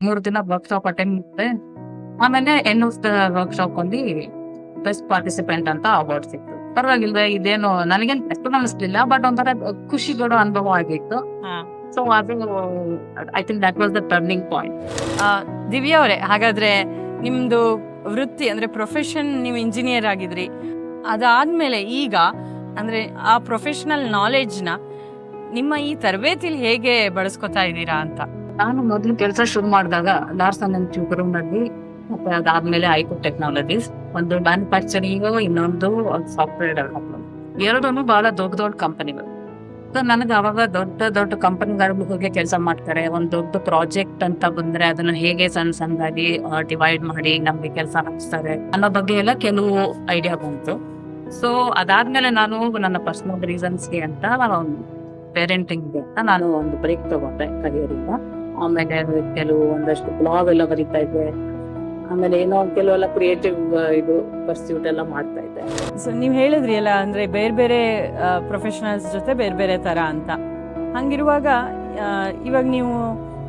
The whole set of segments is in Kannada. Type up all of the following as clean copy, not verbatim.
3 ದಿನ ವರ್ಕ್‌ಶಾಪ್ ಅಟೆಂಡ್ ಮಾಡಿದೆ. ಆಮೇಲೆ ಎಂಡ್ ಆಫ್ ದ ವರ್ಕ್‌ಶಾಪ್ ಅಲ್ಲಿ ಬೆಸ್ಟ್ ಪಾರ್ಟಿಸಿಪೆಂಟ್ ಅಂತ ಅವಾರ್ಡ್ ಸಿಕ್ತು. ಪರವಾಗಿಲ್ವೇ ಇದೇನು ನನಗೇನು ಅಷ್ಟೊಂದು ಅನಿಸ್ಲಿಲ್ಲ. ಬಟ್ ಒಂಥರ ಖುಷಿ ಕೊಡೋ ಅನುಭವ ಆಗಿತ್ತು. ಸೊ ಅದು I think that was the turning point. Divya ಅವರೇ, ಹಾಗಾದ್ರೆ ನಿಮ್ದು ವೃತ್ತಿ ಅಂದ್ರೆ ಪ್ರೊಫೆಷನ್, ನೀವು ಇಂಜಿನಿಯರ್ ಆಗಿದ್ರಿ. ಅದಾದ್ಮೇಲೆ ಈಗ ಅಂದ್ರೆ ಆ ಪ್ರೊಫೆಷನಲ್ ನಾಲೆಡ್ಜ್ನ ನಿಮ್ಮ ಈ ತರಬೇತಿಲಿ ಹೇಗೆ ಬಳಸ್ಕೊತಾ ಇದ್ದೀರಾ ಅಂತ? ನಾನು ಮೊದಲು ಕೆಲಸ ಶುರು ಮಾಡಿದಾಗ ಲಾರ್ಸನ್ ಅಂಡ್ ಟ್ಯೂಬ್ರೋನಲ್ಲಿ, ಮತ್ತೆ ಅದಾದ್ಮೇಲೆ ಐಕೋ ಟೆಕ್ನಾಲಜೀಸ್, ಒಂದು ಮ್ಯಾನುಫ್ಯಾಕ್ಚರಿಂಗ್, ಇನ್ನೊಂದು ಸಾಫ್ಟ್ವೇರ್ ಡೆವಲಪ್ಮೆಂಟ್. ಎರಡೂ ಬಹಳ ದೊಡ್ಡ ದೊಡ್ಡ ಕಂಪನಿಗಳು. ಸೊ ನನಗೆ ಅವಾಗ ದೊಡ್ಡ ದೊಡ್ಡ ಕಂಪನಿಗಳ ಹೋಗಿ ಕೆಲಸ ಮಾಡ್ತಾರೆ. ಒಂದು ದೊಡ್ಡ ಪ್ರಾಜೆಕ್ಟ್ ಅಂತ ಬಂದ್ರೆ ಅದನ್ನ ಹೇಗೆ ಸಣ್ಣ ಸಣ್ಣದಾಗಿ ಡಿವೈಡ್ ಮಾಡಿ ನಮ್ಗೆ ಕೆಲಸ ಹಂಚ್ತಾರೆ ಅನ್ನೋ ಬಗ್ಗೆ ಎಲ್ಲ ಕೆಲವು ಐಡಿಯಾ ಬಂತು. ಸೊ ಅದಾದ್ಮೇಲೆ ನಾನು ನನ್ನ ಪರ್ಸನಲ್ ರೀಸನ್ಸ್ಗೆ ಅಂತ ಪೇರೆಂಟಿಂಗ್ ಅಂತ ನಾನು ಒಂದು ಬ್ರೇಕ್ ತಗೊಂಡೆ ಕರಿಯರಿಂದ. ಆಮೇಲೆ ಕೆಲವು ಒಂದಷ್ಟು ಬ್ಲಾಗ್ ಎಲ್ಲ ಬರೀತಾ ಇದ್ದೆ. ಆಮೇಲೆ ಏನೋ ಕೆಲವೆಲ್ಲ ಕ್ರಿಯೇಟಿವ್ ಇದು ಪರ್ಸ್ಯೂಟ್ ಎಲ್ಲ ಮಾಡ್ತಾ ಇದ್ದೆ. ಸೊ ನೀವು ಹೇಳಿದ್ರಿ ಅಲ್ಲ, ಅಂದ್ರೆ ಬೇರೆ ಬೇರೆ ಪ್ರೊಫೆಷನಲ್ಸ್ ಜೊತೆ ಬೇರೆ ಬೇರೆ ತರ ಅಂತ. ಹಂಗಿರುವಾಗ ಇವಾಗ ನೀವು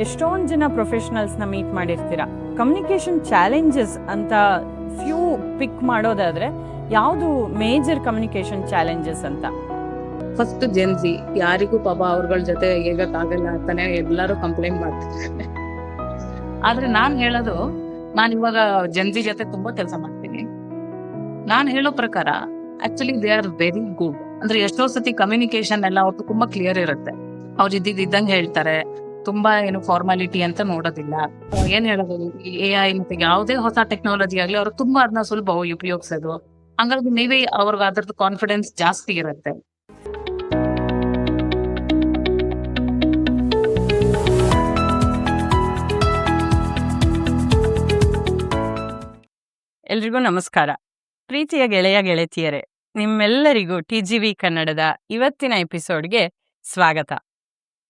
ಎಷ್ಟೊಂದು ಜನ ಪ್ರೊಫೆಷನಲ್ಸ್ನ ಮೀಟ್ ಮಾಡಿರ್ತೀರಾ. ಕಮ್ಯುನಿಕೇಶನ್ ಚಾಲೆಂಜಸ್ ಅಂತ ಫ್ಯೂ ಪಿಕ್ ಮಾಡೋದಾದ್ರೆ ಯಾವುದು ಮೇಜರ್ ಕಮ್ಯುನಿಕೇಶನ್ ಚಾಲೆಂಜಸ್ ಅಂತ? ಫಸ್ಟ್ ಜೆನ್ಸಿ, ಯಾರಿಗೂ ಪಾಪ ಅವ್ರಗಳ ಜೊತೆ ಹೇಗಕ್ಕಾಗಲ್ಲ ಅಂತಾನೆ ಎಲ್ಲರೂ ಕಂಪ್ಲೇಂಟ್ ಮಾಡ್ತಿದ್ದಾರೆ. ಆದ್ರೆ ನಾನ್ ಹೇಳೋದು, ನಾನು ಇವಾಗ ಜೆನ್ಸಿ ಜೊತೆ ತುಂಬಾ ಕೆಲಸ ಮಾಡ್ತೀನಿ. ನಾನ್ ಹೇಳೋ ಪ್ರಕಾರ actually they are very good. ಅಂದ್ರೆ ಎಷ್ಟೋ ಸತಿ ಕಮ್ಯುನಿಕೇಶನ್ ಎಲ್ಲ ಅವ್ರು ತುಂಬಾ ಕ್ಲಿಯರ್ ಇರುತ್ತೆ. ಅವ್ರು ಇದ್ದಂಗೆ ಹೇಳ್ತಾರೆ. ತುಂಬಾ ಏನು ಫಾರ್ಮಾಲಿಟಿ ಅಂತ ನೋಡೋದಿಲ್ಲ. ಏನ್ ಹೇಳೋದು, AI ಮತ್ತೆ ಯಾವುದೇ ಹೊಸ ಟೆಕ್ನಾಲಜಿ ಆಗ್ಲಿ ಅವ್ರು ತುಂಬಾ ಅದನ್ನ ಸುಲಭ ಉಪಯೋಗಿಸೋದು. ಹಂಗಾಗಿ ನೀವೇ ಅವ್ರಿಗೆ ಅದ್ರದ್ದು ಕಾನ್ಫಿಡೆನ್ಸ್ ಜಾಸ್ತಿ ಇರುತ್ತೆ. ಎಲ್ರಿಗೂ ನಮಸ್ಕಾರ. ಪ್ರೀತಿಯ ಗೆಳೆಯ ಗೆಳತಿಯರೇ, ನಿಮ್ಮೆಲ್ಲರಿಗೂ TGV ಕನ್ನಡದ ಇವತ್ತಿನ ಎಪಿಸೋಡ್ಗೆ ಸ್ವಾಗತ.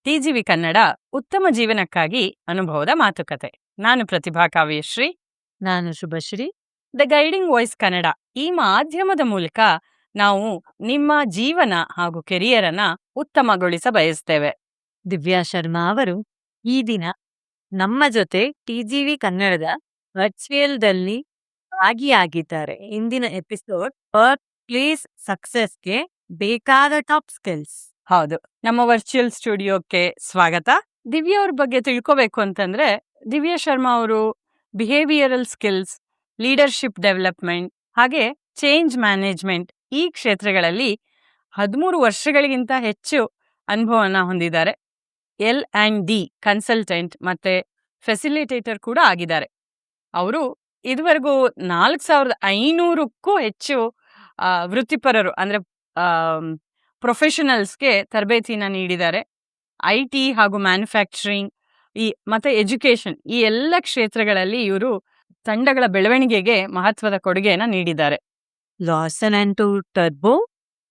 TGV ಕನ್ನಡ ಉತ್ತಮ ಜೀವನಕ್ಕಾಗಿ ಅನುಭವದ ಮಾತುಕತೆ. ನಾನು ಪ್ರತಿಭಾ ಕಾವ್ಯಶ್ರೀ. ನಾನು Shubhashree. The guiding voice Kannada ಈ ಮಾಧ್ಯಮದ ಮೂಲಕ ನಾವು ನಿಮ್ಮ ಜೀವನ ಹಾಗೂ ಕೆರಿಯರನ್ನ ಉತ್ತಮಗೊಳಿಸ ಬಯಸ್ತೇವೆ. ದಿವ್ಯಾ ಶರ್ಮಾ ಅವರು ಈ ದಿನ ನಮ್ಮ ಜೊತೆ TGV ಕನ್ನಡದ ವರ್ಚುವಲ್ದಲ್ಲಿ ಭಾಗಿಯಾಗಿದ್ದಾರೆ. ಇಂದಿನ ಎಪಿಸೋಡ್ ವರ್ಕ್ ಪ್ಲೇಸ್ ಸಕ್ಸಸ್ಗೆ ಬೇಕಾದ ಟಾಪ್ ಸ್ಕಿಲ್ಸ್. ಹೌದು, ನಮ್ಮ ವರ್ಚುವಲ್ ಸ್ಟುಡಿಯೋಕ್ಕೆ ಸ್ವಾಗತ. ದಿವ್ಯಾ ಅವ್ರ ಬಗ್ಗೆ ತಿಳ್ಕೋಬೇಕು ಅಂತಂದ್ರೆ, ದಿವ್ಯಾ ಶರ್ಮಾ ಅವರು ಬಿಹೇವಿಯರಲ್ ಸ್ಕಿಲ್ಸ್, ಲೀಡರ್ಶಿಪ್ ಡೆವಲಪ್ಮೆಂಟ್ ಹಾಗೆ ಚೇಂಜ್ ಮ್ಯಾನೇಜ್ಮೆಂಟ್ ಈ ಕ್ಷೇತ್ರಗಳಲ್ಲಿ 13 ವರ್ಷಗಳಿಗಿಂತ ಹೆಚ್ಚು ಅನುಭವನ ಹೊಂದಿದ್ದಾರೆ. L&D ಕನ್ಸಲ್ಟೆಂಟ್ ಮತ್ತೆ ಫೆಸಿಲಿಟೇಟರ್ ಕೂಡ ಆಗಿದ್ದಾರೆ. ಅವರು ಇದುವರೆಗೂ 4500ಕ್ಕೂ ಹೆಚ್ಚು ವೃತ್ತಿಪರರು ಅಂದ್ರೆ ಪ್ರೊಫೆಷನಲ್ಸ್ಗೆ ತರಬೇತಿನ ನೀಡಿದ್ದಾರೆ. IT ಹಾಗೂ ಮ್ಯಾನುಫ್ಯಾಕ್ಚರಿಂಗ್ ಮತ್ತೆ ಎಜುಕೇಶನ್ ಈ ಎಲ್ಲ ಕ್ಷೇತ್ರಗಳಲ್ಲಿ ಇವರು ತಂಡಗಳ ಬೆಳವಣಿಗೆಗೆ ಮಹತ್ವದ ಕೊಡುಗೆಯನ್ನು ನೀಡಿದ್ದಾರೆ. ಲಾರ್ಸನ್ ಅಂಡ್ ಟರ್ಬೋ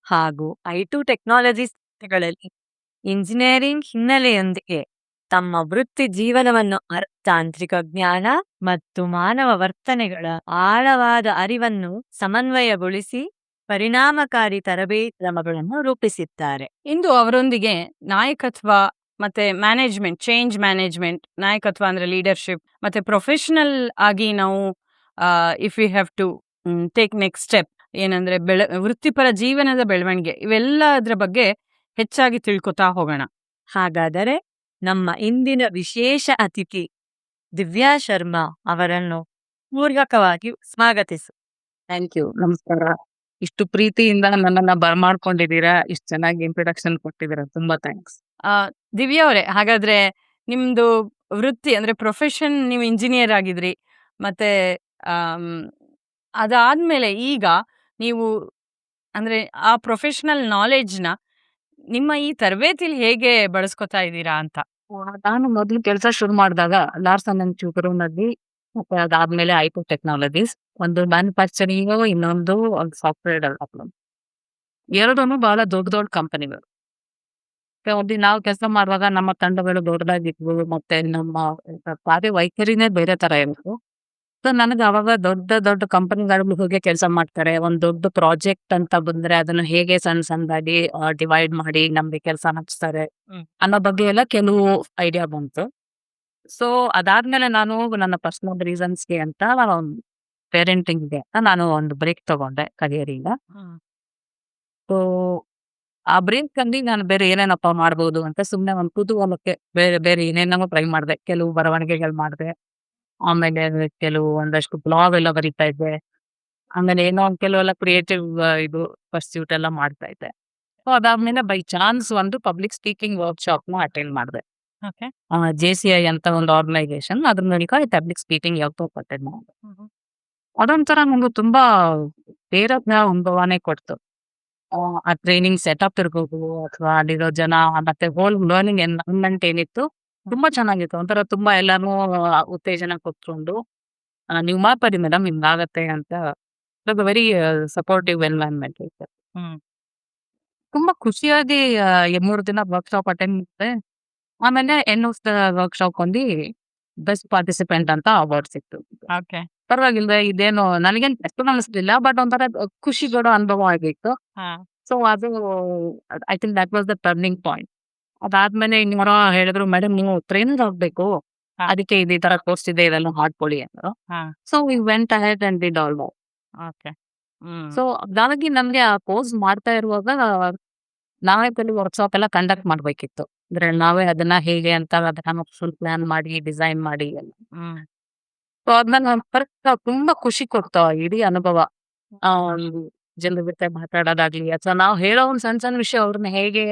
ಹಾಗೂ I2 ಟೆಕ್ನಾಲಜಿ ಸಂಸ್ಥೆಗಳಲ್ಲಿ ಇಂಜಿನಿಯರಿಂಗ್ ಹಿನ್ನೆಲೆಯೊಂದಿಗೆ ತಮ್ಮ ವೃತ್ತಿ ಜೀವನವನ್ನು ತಾಂತ್ರಿಕ ಜ್ಞಾನ ಮತ್ತು ಮಾನವ ವರ್ತನೆಗಳ ಆಳವಾದ ಅರಿವನ್ನು ಸಮನ್ವಯಗೊಳಿಸಿ ಪರಿಣಾಮಕಾರಿ ತರಬೇತಿ ಕ್ರಮಗಳನ್ನು ರೂಪಿಸಿದ್ದಾರೆ. ಇಂದು ಅವರೊಂದಿಗೆ ನಾಯಕತ್ವ ಮತ್ತೆ ಮ್ಯಾನೇಜ್ಮೆಂಟ್, ಚೇಂಜ್ ಮ್ಯಾನೇಜ್ಮೆಂಟ್, ನಾಯಕತ್ವ ಅಂದ್ರೆ ಲೀಡರ್ಶಿಪ್, ಮತ್ತೆ ಪ್ರೊಫೆಷನಲ್ ಆಗಿ ನಾವು if you have to take next step ಏನಂದ್ರೆ ವೃತ್ತಿಪರ ಜೀವನದ ಬೆಳವಣಿಗೆ, ಇವೆಲ್ಲದರ ಬಗ್ಗೆ ಹೆಚ್ಚಾಗಿ ತಿಳ್ಕೊತಾ ಹೋಗೋಣ. ಹಾಗಾದರೆ ನಮ್ಮ ಇಂದಿನ ವಿಶೇಷ ಅತಿಥಿ ದಿವ್ಯಾ ಶರ್ಮಾ ಅವರನ್ನು ಪೂರ್ವಕವಾಗಿ ಸ್ವಾಗತಿಸು. ಥ್ಯಾಂಕ್ ಯು, ನಮಸ್ಕಾರ. ಇಷ್ಟು ಪ್ರೀತಿಯಿಂದ ನನ್ನನ್ನ ಬರ್ಮಾಡ್ಕೊಂಡಿದ್ದೀರಾ, ಇಷ್ಟು ಚೆನ್ನಾಗಿ ಇಂಟ್ರೊಡಕ್ಷನ್ ಕೊಟ್ಟಿದ್ದೀರಾ, ತುಂಬಾ ಥ್ಯಾಂಕ್ಸ್. ದಿವ್ಯಾ ಅವರೇ, ಹಾಗಾದ್ರೆ ನಿಮ್ದು ವೃತ್ತಿ ಅಂದ್ರೆ ಪ್ರೊಫೆಷನ್, ನೀವು ಇಂಜಿನಿಯರ್ ಆಗಿದ್ರಿ. ಮತ್ತೆ ಅದಾದ್ಮೇಲೆ ಈಗ ನೀವು ಅಂದ್ರೆ ಆ ಪ್ರೊಫೆಷನಲ್ ನಾಲೆಡ್ಜ್ನ ನಿಮ್ಮ ಈ ತರಬೇತಿಲಿ ಹೇಗೆ ಬಳಸ್ಕೊತಾ ಇದ್ದೀರಾ ಅಂತ? ನಾನು ಮೊದಲು ಕೆಲಸ ಶುರು ಮಾಡಿದಾಗ ಲಾರ್ಸನ್ ಅಂಡ್ ಟ್ಯೂಬ್ರೋನಲ್ಲಿ, ಮತ್ತೆ ಅದಾದ್ಮೇಲೆ ಐಕೋ ಟೆಕ್ನಾಲಜೀಸ್, ಒಂದು ಮ್ಯಾನುಫ್ಯಾಕ್ಚರಿಂಗ್, ಇನ್ನೊಂದು ಸಾಫ್ಟ್ವೇರ್ ಡೆವಲಪ್ಮೆಂಟ್. ಎರಡೂ ಬಹಳ ದೊಡ್ಡ ದೊಡ್ಡ ಕಂಪನಿಗಳು. ನಾವು ಕೆಲಸ ಮಾಡುವಾಗ ನಮ್ಮ ತಂಡಗಳು ದೊಡ್ಡದಾಗಿದ್ವು, ಮತ್ತೆ ನಮ್ಮ ಕಾರ್ಯವೈಖರಿನೇ ಬೇರೆ ತರ ಇತ್ತು. ಸೊ ನನಗೆ ಅವಾಗ ದೊಡ್ಡ ದೊಡ್ಡ ಕಂಪನಿಗಳ ಹೋಗಿ ಕೆಲಸ ಮಾಡ್ತಾರೆ. ಒಂದು ದೊಡ್ಡ ಪ್ರಾಜೆಕ್ಟ್ ಅಂತ ಬಂದ್ರೆ ಅದನ್ನ ಹೇಗೆ ಸಣ್ಣ ಸಣ್ಣದಾಗಿ ಡಿವೈಡ್ ಮಾಡಿ ನಮ್ಗೆ ಕೆಲಸ ಹಂಚ್ತಾರೆ ಅನ್ನೋ ಬಗ್ಗೆ ಎಲ್ಲ ಕೆಲವು ಐಡಿಯಾ ಬಂತು. ಸೊ ಅದಾದ್ಮೇಲೆ ನಾನು ನನ್ನ ಪರ್ಸನಲ್ ರೀಸನ್ಸ್‌ಗೆ ಅಂತ ಪೇರೆಂಟಿಂಗ್‌ಗೆ ಅಂತ ನಾನು ಒಂದು ಬ್ರೇಕ್ ತಗೊಂಡೆ ಕರಿಯರಿಂದ. ಸೊ ಆ ಬ್ರೇಕಲ್ಲಿ ನಾನು ಬೇರೆ ಏನೇನಪ್ಪ ಮಾಡ್ಬೋದು ಅಂತ ಸುಮ್ನೆ ಒಂದು ಕುತೂಹಲಕ್ಕೆ ಬೇರೆ ಬೇರೆ ಏನೇನೋ ಟ್ರೈ ಮಾಡ್ದೆ. ಕೆಲವು ಬರವಣಿಗೆಗಳು ಮಾಡ್ದೆ. ಆಮೇಲೆ ಕೆಲವು ಒಂದಷ್ಟು ಬ್ಲಾಗ್ ಎಲ್ಲ ಬರಿತಾ ಇದ್ದೆ. ಆಮೇಲೆ ಏನೋ ಒಂದ್ ಕೆಲವೆಲ್ಲ ಕ್ರಿಯೇಟಿವ್ ಇದು ಪರ್ಸ್ಯೂಟ್ ಎಲ್ಲ ಮಾಡ್ತಾ ಇದ್ದೆ. ಸೊ ಅದಾದ್ಮೇಲೆ ಬೈ ಚಾನ್ಸ್ ಒಂದು ಪಬ್ಲಿಕ್ ಸ್ಪೀಕಿಂಗ್ ವರ್ಕ್‌ಶಾಪ್‌ನ ಅಟೆಂಡ್ ಮಾಡ್ದೆ. ಓಕೆ. JCI ಅಂತ ಒಂದು ಆರ್ಗನೈಸೇಷನ್ ಅದ್ರ ಮೂಲಕ ಪಬ್ಲಿಕ್ ಸ್ಪೀಕಿಂಗ್ ವರ್ಕ್‌ಶಾಪ್ ಅಟೆಂಡ್ ಮಾಡ್ದೆ. ಅದೊಂಥರ ನಂಗೆ ತುಂಬಾ ಬೇರದ್ನ ಅನುಭವನೇ ಕೊಡ್ತು. ಆ ಟ್ರೈನಿಂಗ್ ಸೆಟಪ್ ಇರ್ಬೋದು ಅಥವಾ ಅಲ್ಲಿರೋ ಜನ ಮತ್ತೆ ಹೋಲ್ ಲರ್ನಿಂಗ್ ಎನ್ವೈರನ್ಮೆಂಟ್ ಏನಿತ್ತು ತುಂಬಾ ಚೆನ್ನಾಗಿತ್ತು. ಒಂಥರ ತುಂಬಾ ಎಲ್ಲಾನು ಉತ್ತೇಜನ ಕೊಟ್ಕೊಂಡು "ನೀವ್ ಮಾತಾಡಿ ಮೇಡಮ್ ಹಿಂಗಾಗತ್ತೆ" ಅಂತ ವೆರಿ ಸಪೋರ್ಟಿವ್ ಎನ್ವೈರನ್ಮೆಂಟ್ ಇತ್ತು. ಹ್ಮ್. ತುಂಬಾ ಖುಷಿಯಾಗಿ 3 ದಿನ ವರ್ಕ್‌ಶಾಪ್ ಅಟೆಂಡ್ ಮಾಡಿದೆ. ಆಮೇಲೆ ಎಂಡ್ ಆಫ್ ದ ವರ್ಕ್‌ಶಾಪ್ ಅಲ್ಲಿ ಬೆಸ್ಟ್ ಪಾರ್ಟಿಸಿಪೆಂಟ್ ಅಂತ ಅವಾರ್ಡ್ ಸಿಕ್ತು. ಓಕೆ. ಪರವಾಗಿಲ್ವೇ ಇದೇನು ನನಗೇನು ಅಷ್ಟೊಂದು ಅನಿಸ್ಲಿಲ್ಲ. ಬಟ್ ಒಂಥರ ಖುಷಿ ಕೊಡೋ ಅನುಭವ ಆಗಿತ್ತು. ಹಾ. ಸೊ ಅದು I think that was the turning point. ಅದಾದ್ಮೇಲೆ ಇನ್ನೊಬ್ರು ಹೇಳಿದ್ರು, "ಮೇಡಮ್ ನೀವು ಟ್ರೈನರ್ ಆಗ್ಬೇಕು. ಹಾ. ಅದಕ್ಕೆ ಈ ತರ ಕೋರ್ಸ್ ಇದೆ ಇದೆಲ್ಲ ಮಾಡ್ಕೊಳ್ಳಿ" ಅಂದ್ರು. ಹಾ. So we went ahead and did all that. Okay. Hmm. So ಅದಾಗಿ ನಮ್ಗೆ ಆ ಕೋರ್ಸ್ ಮಾಡ್ತಾ ಇರುವಾಗ ನಾವೇ ಕೆಲವು ವರ್ಕ್‌ಶಾಪ್ ಎಲ್ಲ ಕಂಡಕ್ಟ್ ಮಾಡ್ಬೇಕಿತ್ತು. ಅಂದ್ರೆ ನಾವೇ ಅದನ್ನ ಹೇಗೆ ಅಂತ ಅದನ್ನ ಫುಲ್ ಪ್ಲಾನ್ ಮಾಡಿ ಡಿಸೈನ್ ಮಾಡಿ ಎಲ್ಲ. ಹ್ಮ್. ಸೊ ಅದ್ನ ಕರೆಕ್ಟ್ ತುಂಬಾ ಖುಷಿ ಕೊಡ್ತು ಆ ಇಡೀ ಅನುಭವ. ಆ ಜನರ ಜೊತೆ ಮಾತಾಡೋದಾಗ್ಲಿ ಅಥವಾ ನಾವು ಹೇಳೋ ಒಂದ್ ಸಣ್ಣ ಸಣ್ಣ ವಿಷಯ ಅವ್ರನ್ನ ಹೇಗೆ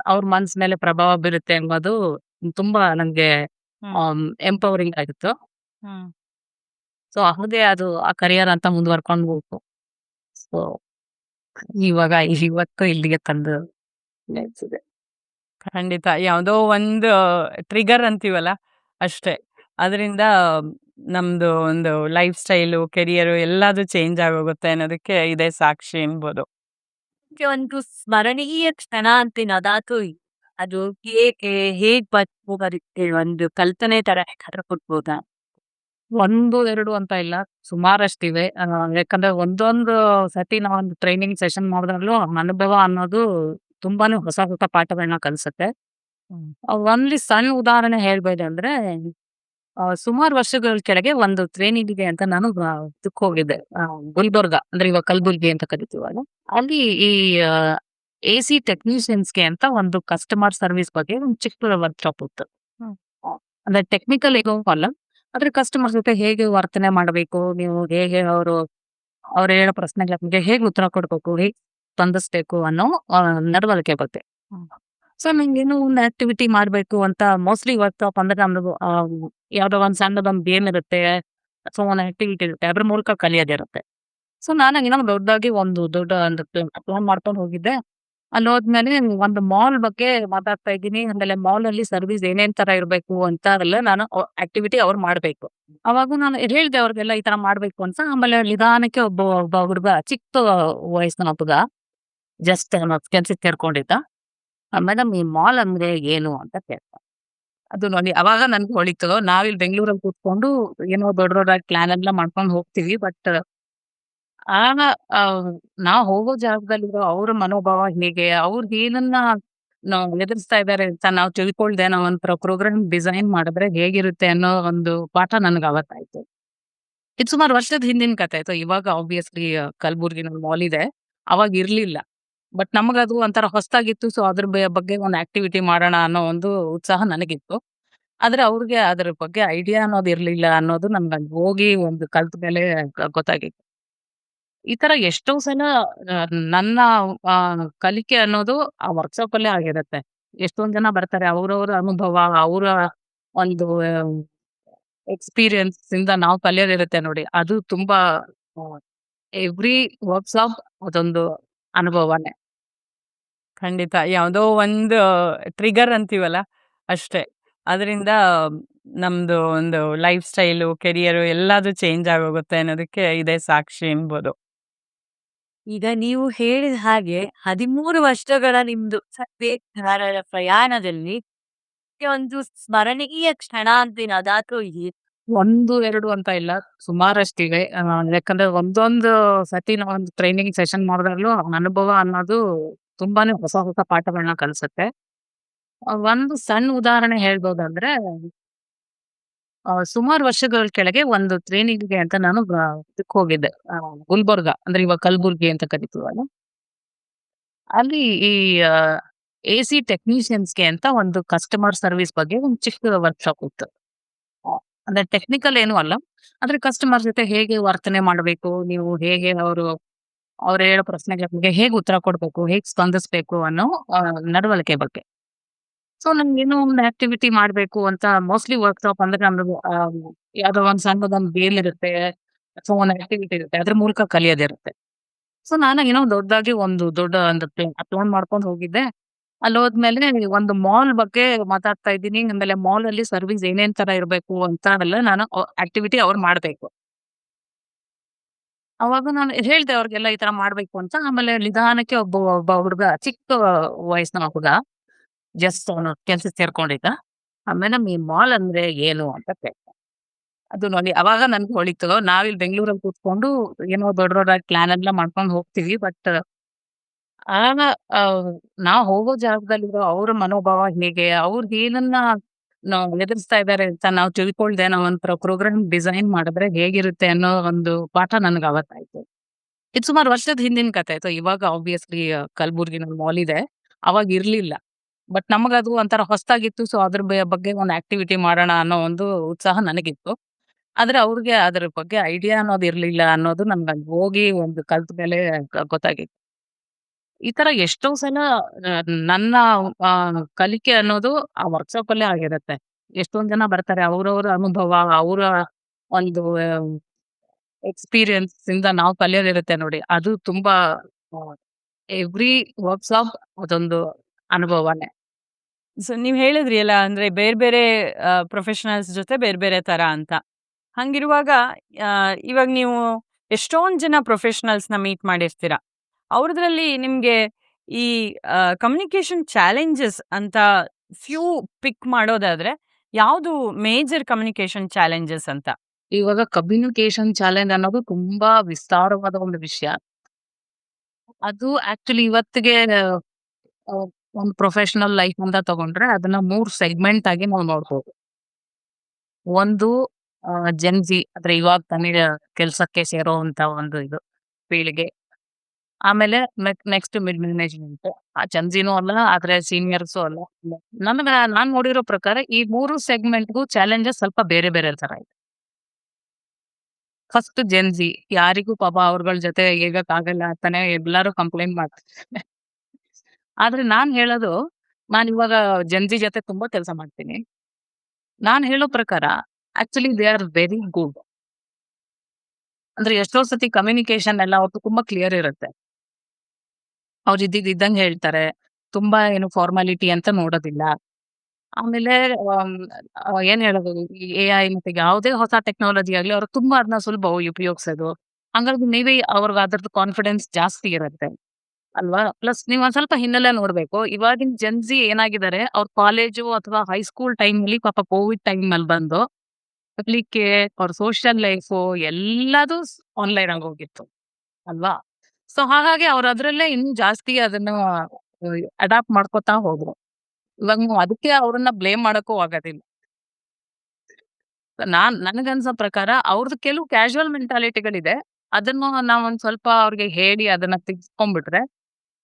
ಅವ್ರ ಮನ್ಸ್ ಮೇಲೆ ಪ್ರಭಾವ ಬೀರುತ್ತೆ ಎಂಬುದು ತುಂಬಾ ನಂಗೆ ಹ್ಮ್. ಎಂಪವರಿಂಗ್ ಆಗಿತ್ತು. ಹ್ಮ್. ಸೊ ಹಾಗೆ ಅದು ಆ ಕರಿಯರ್ ಅಂತ ಮುಂದುವರ್ಕೊಂಡು ಹೋಗ್ತು. ಸೊ ಇವಾಗ ಇವತ್ತು ಇಲ್ಲಿಗೆ ತಂದು ನಿಲ್ಸಿದೆ. ಖಂಡಿತ. ಯಾವುದೋ ಒಂದು ಟ್ರಿಗರ್ ಅಂತೀವಲ್ಲ ಅಷ್ಟೇ. ಅದರಿಂದ ನಮ್ದು ಒಂದು ಲೈಫ್ ಸ್ಟೈಲು, ಕೆರಿಯರು ಎಲ್ಲದು ಚೇಂಜ್ ಆಗೋಗುತ್ತೆ ಅನ್ನೋದಕ್ಕೆ ಇದೇ ಸಾಕ್ಷಿ ಎನ್ಬೋದು. ಒಂದು ಸ್ಮರಣೀಯ ಕ್ಷಣ ಅಂತೀನಿ ಅದಾತು ಅದು ಹೇಗೆ ಹೇಗ್ ಬರುತ್ತೆ ಒಂದು ಕಲ್ಪನೆ ತರ ಯಾಕಾದ್ರೂ ಕೊಡ್ಬೋದಾ? 1, 2 ಅಂತ ಇಲ್ಲ. ಸುಮಾರಷ್ಟಿವೆ. ಯಾಕಂದ್ರೆ ಒಂದೊಂದು ಸತಿ ನಾವೊಂದು ಟ್ರೈನಿಂಗ್ ಸೆಷನ್ ಮಾಡಿದಾಗ್ಲೂ ಅನುಭವ ಅನ್ನೋದು ತುಂಬಾನೇ ಹೊಸ ಹೊಸ ಪಾಠಗಳನ್ನ ಕಲಿಸುತ್ತೆ. ಹ್ಮ್. ಒಂದ್ಲಿ ಸಣ್ಣ ಉದಾಹರಣೆ ಹೇಳ್ಬೇಕಂದ್ರೆ ಸುಮಾರು ವರ್ಷಗಳ ಕೆಳಗೆ ಒಂದು ಟ್ರೈನಿಂಗಿಗೆ ಅಂತ ನಾನು ಇದಕ್ ಹೋಗಿದ್ದೆ. ಗುಲ್ಬರ್ಗ ಅಂದ್ರೆ ಇವಾಗ ಕಲಬುರ್ಗಿ ಅಂತ ಕರಿತೀವಲ್ಲ. ಅಲ್ಲಿ ಈ AC ಟೆಕ್ನಿಷಿಯನ್ಸ್‌ಗೆ ಅಂತ ಒಂದು ಕಸ್ಟಮರ್ ಸರ್ವಿಸ್ ಬಗ್ಗೆ ಒಂದು ಚಿಕ್ಕ ವರ್ಕ್‌ಶಾಪ್ ಇತ್ತು. ಹ್ಮ್. ಅಂದ್ರೆ ಟೆಕ್ನಿಕಲ್ ಏನೂ ಅಲ್ಲ. ಆದ್ರೆ ಕಸ್ಟಮರ್ ಜೊತೆ ಹೇಗೆ ವರ್ತನೆ ಮಾಡಬೇಕು, ನೀವು ಹೇಗೆ ಅವ್ರು ಹೇಳೋ ಪ್ರಶ್ನೆಗಳಿಗೆ ಹೇಗೆ ಉತ್ತರ ಕೊಡ್ಬೇಕು, ಹೇಗೆ ಸ್ಪಂದಿಸ್ಬೇಕು ಅನ್ನೋ ನಡವಳಿಕೆ ಬಗ್ಗೆ. ಹ್ಮ್. ಸೊ ನಂಗೇನೋ ಒಂದು ಆಕ್ಟಿವಿಟಿ ಮಾಡ್ಬೇಕು ಅಂತ ಮೋಸ್ಟ್ಲಿ ವರ್ಕ್‌ಶಾಪ್ ಅಂದ್ರೆ ನಮ್ದು ಯಾವ್ದೋ ಒಂದ್ ಸಣ್ಣದೊಂದ್ ಗೇಮ್ ಇರುತ್ತೆ ಅಥವಾ ಒಂದ್ ಆಕ್ಟಿವಿಟಿ ಇರುತ್ತೆ. ಅದ್ರ ಮೂಲಕ ಕಲಿಯೋದಿರುತ್ತೆ. ಸೊ ನಾನು ಏನೋ ದೊಡ್ಡದಾಗಿ ಒಂದು ದೊಡ್ಡ ಒಂದು ಪ್ಲಾನ್ ಮಾಡ್ಕೊಂಡು ಹೋಗಿದ್ದೆ. ಅಲ್ಲಿ ಹೋದ್ಮೇಲೆ ಒಂದು ಮಾಲ್ ಬಗ್ಗೆ ಮಾತಾಡ್ತಾ ಇದ್ದೀನಿ. ಆಮೇಲೆ ಮಾಲಲ್ಲಿ ಸರ್ವಿಸ್ ಏನೇನ್ ತರ ಇರ್ಬೇಕು ಅಂತ ಎಲ್ಲ ನಾನು ಆಕ್ಟಿವಿಟಿ ಅವ್ರು ಮಾಡ್ಬೇಕು. ಅವಾಗ ನಾನು ಹೇಳ್ದೆ ಅವ್ರಿಗೆಲ್ಲ ಈ ತರ ಮಾಡ್ಬೇಕು ಅಂತ. ಆಮೇಲೆ ನಿಧಾನಕ್ಕೆ ಒಬ್ಬ ಒಬ್ಬ ಹುಡುಗ ಚಿಕ್ಕ ವಯಸ್ಸಿನ ಹುಡುಗ ಜಸ್ಟ್ ಕೆಲ್ಸಕ್ಕೆ ಸೇರ್ಕೊಂಡಿದ್ದ. ಮೇಡಮ್ ಈ ಮಾಲ್ ಅಂದ್ರೆ ಏನು ಅಂತ ಕೇಳ್ದ. ಅದು ನೋಡಿ ಅವಾಗ ನನ್ಗೆ ಹೊಳಿತು. ನಾವಿಲ್ಲಿ ಬೆಂಗಳೂರಲ್ಲಿ ಕೂತ್ಕೊಂಡು ಏನೋ ದೊಡ್ಡ ದೊಡ್ಡದಾಗಿ ಪ್ಲಾನ್ ಎಲ್ಲ ಮಾಡ್ಕೊಂಡು ಹೋಗ್ತೀವಿ. ಬಟ್ ಆಗ ನಾವ್ ಹೋಗೋ ಜಾಗದಲ್ಲಿರೋ ಅವ್ರ ಮನೋಭಾವ ಹೇಗೆ, ಅವ್ರು ಏನನ್ನ ಎದುರಿಸ್ತಾ ಇದಾರೆ ಅಂತ ನಾವು ತಿಳ್ಕೊಳ್ದೆ ನಾವ್ ಒಂಥರ ಪ್ರೋಗ್ರಾಮ್ ಡಿಸೈನ್ ಮಾಡಿದ್ರೆ ಹೇಗಿರುತ್ತೆ ಅನ್ನೋ ಒಂದು ಪಾಠ ನನ್ಗೆ ಅವತ್ತಾಯ್ತು. ಇದು ಸುಮಾರು ವರ್ಷದ ಹಿಂದಿನ ಕಥೆ ಆಯ್ತು. ಇವಾಗ ಆಬ್ವಿಯಸ್ಲಿ ಕಲಬುರ್ಗಿನಲ್ಲಿ ಮಾಲ್ ಇದೆ. ಅವಾಗ ಇರ್ಲಿಲ್ಲ. ಬಟ್ ನಮಗದು ಒಂಥರ ಹೊಸತಾಗಿತ್ತು. ಸೊ ಅದ್ರ ಬಗ್ಗೆ ಒಂದು ಆಕ್ಟಿವಿಟಿ ಮಾಡೋಣ ಅನ್ನೋ ಒಂದು ಉತ್ಸಾಹ ನನಗಿತ್ತು. ಆದ್ರೆ ಅವ್ರಿಗೆ ಅದ್ರ ಬಗ್ಗೆ ಐಡಿಯಾ ಅನ್ನೋದು ಇರ್ಲಿಲ್ಲ ಅನ್ನೋದು ನನ್ಗೆ ಅಲ್ಲಿ ಹೋಗಿ ಒಂದು ಕಲ್ತ ಮೇಲೆ ಗೊತ್ತಾಗಿತ್ತು. ಈ ತರ ಎಷ್ಟೋ ಸಲ ನನ್ನ ಕಲಿಕೆ ಅನ್ನೋದು ಆ ವರ್ಕ್‌ಶಾಪ್ ಅಲ್ಲೇ ಆಗಿರುತ್ತೆ. ಎಷ್ಟೊಂದ್ ಜನ ಬರ್ತಾರೆ. ಅವ್ರವ್ರ ಅನುಭವ, ಅವ್ರ ಒಂದು ಎಕ್ಸ್‌ಪೀರಿಯನ್ಸ್ ಇಂದ ನಾವು ಕಲಿಯೋದಿರುತ್ತೆ ನೋಡಿ. ಅದು ತುಂಬಾ ಎವ್ರಿ ವರ್ಕ್‌ಶಾಪ್ ಅದೊಂದು ಅನುಭವನೇ. ಖಂಡಿತ. ಯಾವುದೋ ಒಂದು ಟ್ರಿಗರ್ ಅಂತೀವಲ್ಲ ಅಷ್ಟೇ. ಅದರಿಂದ ನಮ್ದು ಒಂದು ಲೈಫ್ ಸ್ಟೈಲು, ಕೆರಿಯರು ಎಲ್ಲದು ಚೇಂಜ್ ಆಗೋಗುತ್ತೆ ಅನ್ನೋದಕ್ಕೆ ಇದೇ ಸಾಕ್ಷಿ ಎನ್ಬೋದು. ಈಗ ನೀವು ಹೇಳಿದ ಹಾಗೆ 13 ವರ್ಷಗಳ ನಿಮ್ದು ತರಬೇತುದಾರರ ಪ್ರಯಾಣದಲ್ಲಿ ಒಂದು ಸ್ಮರಣೀಯ ಕ್ಷಣ ಅಂತೀನಿ ಅದಾತು 1, 2 ಅಂತ ಇಲ್ಲ. ಸುಮಾರಷ್ಟಿವೆ. ಯಾಕಂದ್ರೆ ಒಂದೊಂದು ಸತಿ ನಾವೊಂದು ಟ್ರೈನಿಂಗ್ ಸೆಷನ್ ಮಾಡಿದಾಗ್ಲೂ ಅನುಭವ ಅನ್ನೋದು ತುಂಬಾನೇ ಹೊಸ ಹೊಸ ಪಾಠಗಳನ್ನ ಕಲಿಸುತ್ತೆ. ಒಂದು ಸಣ್ಣ ಉದಾಹರಣೆ ಹೇಳ್ಬೋದಂದ್ರೆ ಸುಮಾರು ವರ್ಷಗಳ ಕೆಳಗೆ ಒಂದು ಟ್ರೈನಿಂಗ್‌ಗೆ ಅಂತ ನಾನು ಇದಕ್ಕೆ ಹೋಗಿದ್ದೆ. ಗುಲ್ಬರ್ಗ ಅಂದ್ರೆ ಇವಾಗ ಕಲಬುರ್ಗಿ ಅಂತ ಕರಿತೀವಲ್ಲ. ಅಲ್ಲಿ ಈ ಎಸಿ ಟೆಕ್ನಿಷಿಯನ್ಸ್‌ಗೆ ಅಂತ ಒಂದು ಕಸ್ಟಮರ್ ಸರ್ವಿಸ್ ಬಗ್ಗೆ ಒಂದು ಚಿಕ್ಕ ವರ್ಕ್‌ಶಾಪ್ ಇತ್ತು. ಅ ಅಂದ್ರೆ ಟೆಕ್ನಿಕಲ್ ಏನೂ ಅಲ್ಲ. ಆದ್ರೆ ಕಸ್ಟಮರ್ ಜೊತೆ ಹೇಗೆ ವರ್ತನೆ ಮಾಡಬೇಕು, ನೀವು ಹೇಗೆ ಅವ್ರು ಹೇಳೋ ಪ್ರಶ್ನೆಗಳಿಗೆ ಹೇಗೆ ಉತ್ತರ ಕೊಡ್ಬೇಕು, ಹೇಗೆ ಸ್ಪಂದಿಸ್ಬೇಕು ಅನ್ನೋ ನಡವಳಿಕೆ ಬಗ್ಗೆ. ಸೊ ನನ್ಗೇನೋ ಒಂದು ಆಕ್ಟಿವಿಟಿ ಮಾಡ್ಬೇಕು ಅಂತ ಮೋಸ್ಟ್‌ಲಿ ವರ್ಕ್‌ಶಾಪ್ ಅಂದ್ರೆ ನಮ್ದು ಯಾವ್ದೋ ಒಂದು ಸಣ್ಣದೊಂದು ಗೇಮ್ ಇರುತ್ತೆ, ಅಥವಾ ಒಂದು ಆಕ್ಟಿವಿಟಿ ಇರುತ್ತೆ. ಅದ್ರ ಮೂಲಕ ಕಲಿಯೋದಿರುತ್ತೆ. ಸೊ ನಾನು ಏನೋ ದೊಡ್ಡದಾಗಿ ಒಂದು ದೊಡ್ಡ ಒಂದು ಪ್ಲಾನ್ ಮಾಡ್ಕೊಂಡು ಹೋಗಿದ್ದೆ. ಅಲ್ಲೋದ್ಮೇಲೆ ಒಂದು ಮಾಲ್ ಬಗ್ಗೆ ಮಾತಾಡ್ತಾ ಇದ್ದೀನಿ. ಆಮೇಲೆ ಮಾಲಲ್ಲಿ ಸರ್ವಿಸ್ ಏನೇನ್ ತರ ಇರ್ಬೇಕು ಅಂತ ಎಲ್ಲ ನಾನು ಆಕ್ಟಿವಿಟಿ ಅವ್ರು ಮಾಡ್ಬೇಕು. ಅವಾಗ ನಾನು ಹೇಳ್ದೆ ಅವ್ರಿಗೆಲ್ಲ ಈ ತರ ಮಾಡ್ಬೇಕು ಅಂತ. ಆಮೇಲೆ ನಿಧಾನಕ್ಕೆ ಒಬ್ಬ ಒಬ್ಬ ಹುಡುಗ ಚಿಕ್ಕ ವಯಸ್ಸಿನ ಹುಡುಗ ಜಸ್ಟ್ ಅವನು ಕೆಲ್ಸಕ್ಕೆ ಸೇರ್ಕೊಂಡಿದ್ದ. ಆಮೇಲೆ ಈ ಮಾಲ್ ಅಂದ್ರೆ ಏನು ಅಂತ ಕೇಳ್ದ. ಅದು ನೋಡಿ ಅವಾಗ ನನ್ಗೆ ಹೊಳಿತು. ನಾವಿಲ್ಲಿ ಬೆಂಗಳೂರಲ್ಲಿ ಕೂತ್ಕೊಂಡು ಏನೋ ದೊಡ್ಡ ದೊಡ್ಡದಾಗಿ ಪ್ಲಾನ್ ಎಲ್ಲ ಮಾಡ್ಕೊಂಡು ಹೋಗ್ತೀವಿ. ಬಟ್ ಆಗ ನಾವ್ ಹೋಗೋ ಜಾಗದಲ್ಲಿರೋ ಅವ್ರ ಮನೋಭಾವ ಹೇಗೆ, ಅವ್ರು ಏನನ್ನ ಎದುರಿಸ್ತಾ ಇದ್ದಾರೆ ಅಂತ ನಾವು ತಿಳ್ಕೊಳ್ದೆ ನಾವ್ ಒಂಥರ ಪ್ರೋಗ್ರಾಮ್ ಡಿಸೈನ್ ಮಾಡಿದ್ರೆ ಹೇಗಿರುತ್ತೆ ಅನ್ನೋ ಒಂದು ಪಾಠ ನನ್ಗೆ ಅವತ್ತಾಯ್ತು. ಇದು ಸುಮಾರು ವರ್ಷದ ಹಿಂದಿನ ಕಥೆ ಆಯ್ತು. ಇವಾಗ ಆಬ್ವಿಯಸ್ಲಿ ಕಲಬುರ್ಗಿನಲ್ಲಿ ಮಾಲ್ ಇದೆ. ಅವಾಗ ಇರ್ಲಿಲ್ಲ. ಬಟ್ ನಮಗದು ಒಂಥರ ಹೊಸತಾಗಿತ್ತು. ಸೊ ಅದ್ರ ಬಗ್ಗೆ ಒಂದು ಆಕ್ಟಿವಿಟಿ ಮಾಡೋಣ ಅನ್ನೋ ಒಂದು ಉತ್ಸಾಹ ನನಗಿತ್ತು. ಆದ್ರೆ ಅವ್ರಿಗೆ ಅದ್ರ ಬಗ್ಗೆ ಐಡಿಯಾ ಅನ್ನೋದು ಇರ್ಲಿಲ್ಲ ಅನ್ನೋದು ನನ್ಗೆ ಅಲ್ಲಿ ಹೋಗಿ ಒಂದು ಕಲ್ತ ಮೇಲೆ ಗೊತ್ತಾಗಿತ್ತು. ಈ ತರ ಎಷ್ಟೋ ಸಲ ನನ್ನ ಕಲಿಕೆ ಅನ್ನೋದು ಆ ವರ್ಕ್‌ಶಾಪ್ ಅಲ್ಲೇ ಆಗಿರುತ್ತೆ. ಎಷ್ಟೊಂದ್ ಜನ ಬರ್ತಾರೆ. ಅವ್ರವ್ರ ಅನುಭವ, ಅವರ ಒಂದು ಎಕ್ಸ್‌ಪೀರಿಯನ್ಸ್ ಇಂದ ನಾವು ಕಲಿಯೋದಿರುತ್ತೆ ನೋಡಿ. ಅದು ತುಂಬಾ ಎವ್ರಿ ವರ್ಕ್‌ಶಾಪ್ ಅದೊಂದು ಅನುಭವನೇ. ಸೊ ನೀವ್ ಹೇಳಿದ್ರಿ ಅಲ್ಲ, ಅಂದ್ರೆ ಬೇರೆ ಬೇರೆ ಪ್ರೊಫೆಷನಲ್ಸ್ ಜೊತೆ ಬೇರೆ ಬೇರೆ ತರ ಅಂತ. ಹಂಗಿರುವಾಗ ಇವಾಗ ನೀವು ಎಷ್ಟೊಂದ್ ಜನ ಪ್ರೊಫೆಷನಲ್ಸ್‌ನ ಮೀಟ್ ಮಾಡಿರ್ತೀರ. ಅವ್ರದ್ರಲ್ಲಿ ನಿಮ್ಗೆ ಈ ಕಮ್ಯುನಿಕೇಷನ್ ಚಾಲೆಂಜಸ್ ಅಂತ ಫ್ಯೂ ಪಿಕ್ ಮಾಡೋದಾದ್ರೆ, ಯಾವ್ದು ಮೇಜರ್ ಕಮ್ಯುನಿಕೇಷನ್ ಚಾಲೆಂಜಸ್ ಅಂತ? ಇವಾಗ ಕಮ್ಯುನಿಕೇಷನ್ ಚಾಲೆಂಜ್ ಅನ್ನೋದು ತುಂಬಾ ವಿಸ್ತಾರವಾದ ಒಂದು ವಿಷಯ. ಅದು ಆಕ್ಚುಲಿ ಇವತ್ತಿಗೆ ಒಂದು ಪ್ರೊಫೆಷನಲ್ ಲೈಫ್ ಅಂತ ತಗೊಂಡ್ರೆ ಅದನ್ನ 3 ಸೆಗ್ಮೆಂಟ್ ಆಗಿ ನಾವು ನೋಡ್ಬೋದು. ಒಂದು ಜೆನ್‌ಜಿ ಅಂದ್ರೆ ಇವಾಗ ತಾನೇ ಕೆಲ್ಸಕ್ಕೆ ಸೇರೋಂತ ಒಂದು ಇದು ಪೀಳಿಗೆ. ಆಮೇಲೆ ನೆಕ್ಸ್ಟ್ ಮಿಡ್ ಮ್ಯಾನೇಜ್ಮೆಂಟ್. ಜೆನ್‌ಜಿನೂ ಅಲ್ಲ, ಆದ್ರೆ ಸೀನಿಯರ್ಸು ಅಲ್ಲ. ನಾನ್ ನೋಡಿರೋ ಪ್ರಕಾರ ಈ 3 ಸೆಗ್ಮೆಂಟ್‌ಗೂ ಚಾಲೆಂಜಸ್ ಸ್ವಲ್ಪ ಬೇರೆ ಬೇರೆ ತರ ಇದೆ. ಫಸ್ಟ್ ಜೆನ್‌ಜಿ ಯಾರಿಗೂ ಪಾಪ ಅವ್ರಗಳ ಜೊತೆ ಇರಕ್ಕಾಗಲ್ಲ ಅಂತಾನೆ ಎಲ್ಲರೂ ಕಂಪ್ಲೇಂಟ್ ಮಾಡ್ತಾರೆ. ಆದ್ರೆ ನಾನ್ ಹೇಳೋದು, ನಾನಿವಾಗ ಜೆನ್‌ಜಿ ಜೊತೆ ತುಂಬಾ ಕೆಲಸ ಮಾಡ್ತೀನಿ. ನಾನ್ ಹೇಳೋ ಪ್ರಕಾರ actually they are very good. ಅಂದ್ರೆ ಎಷ್ಟೋ ಸತಿ ಕಮ್ಯುನಿಕೇಷನ್ ಎಲ್ಲ ಅವ್ರ್ದು ತುಂಬಾ ಕ್ಲಿಯರ್ ಇರುತ್ತೆ. ಅವ್ರು ಇದ್ದಿದ್ದಂಗೆ ಹೇಳ್ತಾರೆ. ತುಂಬಾ ಏನು ಫಾರ್ಮಾಲಿಟಿ ಅಂತ ನೋಡೋದಿಲ್ಲ. ಆಮೇಲೆ ಆಮ್, ಏನ್ ಹೇಳೋದು, ಈ ಎಐ ಮತ್ತೆ ಯಾವುದೇ ಹೊಸ ಟೆಕ್ನಾಲಜಿ ಆಗ್ಲಿ ಅವ್ರು ತುಂಬಾ ಅದನ್ನ ಸುಲಭ ಉಪಯೋಗಿಸೋದು. ಹಂಗಾಗಿ ನೀವೇ ಅವ್ರಿಗೆ ಅದ್ರದ್ದು ಕಾನ್ಫಿಡೆನ್ಸ್ ಜಾಸ್ತಿ ಇರುತ್ತೆ ಅಲ್ವಾ? ಪ್ಲಸ್ ನೀವು ಒಂದ್ ಸ್ವಲ್ಪ ಹಿನ್ನೆಲೆ ನೋಡ್ಬೇಕು. ಇವಾಗಿನ ಜೆನ್‌ಜಿ ಏನಾಗಿದ್ದಾರೆ, ಅವ್ರ ಕಾಲೇಜು ಅಥವಾ ಹೈಸ್ಕೂಲ್ ಟೈಮಲ್ಲಿ ಪಾಪ ಕೋವಿಡ್ ಟೈಮಲ್ಲಿ ಬಂದು ಕಲಿಕೆ, ಅವ್ರ ಸೋಷಿಯಲ್ ಲೈಫು ಎಲ್ಲದೂ ಆನ್‌ಲೈನ್ ಆಗೋಗಿತ್ತು ಅಲ್ವಾ? ಸೊ ಹಾಗಾಗಿ ಅವ್ರು ಅದ್ರಲ್ಲೇ ಇನ್ನೂ ಜಾಸ್ತಿ ಅದನ್ನ ಅಡಾಪ್ಟ್ ಮಾಡ್ಕೊತಾ ಹೋದ್ರು. ಇವಾಗ ನೀವು ಅದಕ್ಕೆ ಅವ್ರನ್ನ ಬ್ಲೇಮ್ ಮಾಡಕ್ಕೂ ಆಗೋದಿಲ್ಲ. ನನಗನ್ಸೋ ಪ್ರಕಾರ ಅವ್ರದ್ದು ಕೆಲವು ಕ್ಯಾಶುವಲ್ ಮೆಂಟಾಲಿಟಿಗಳಿದೆ. ಅದನ್ನು ನಾವೊಂದ್ ಸ್ವಲ್ಪ ಅವ್ರಿಗೆ ಹೇಳಿ ಅದನ್ನ ತಿದ್ಸ್ಕೊಂಡ್ಬಿಟ್ರೆ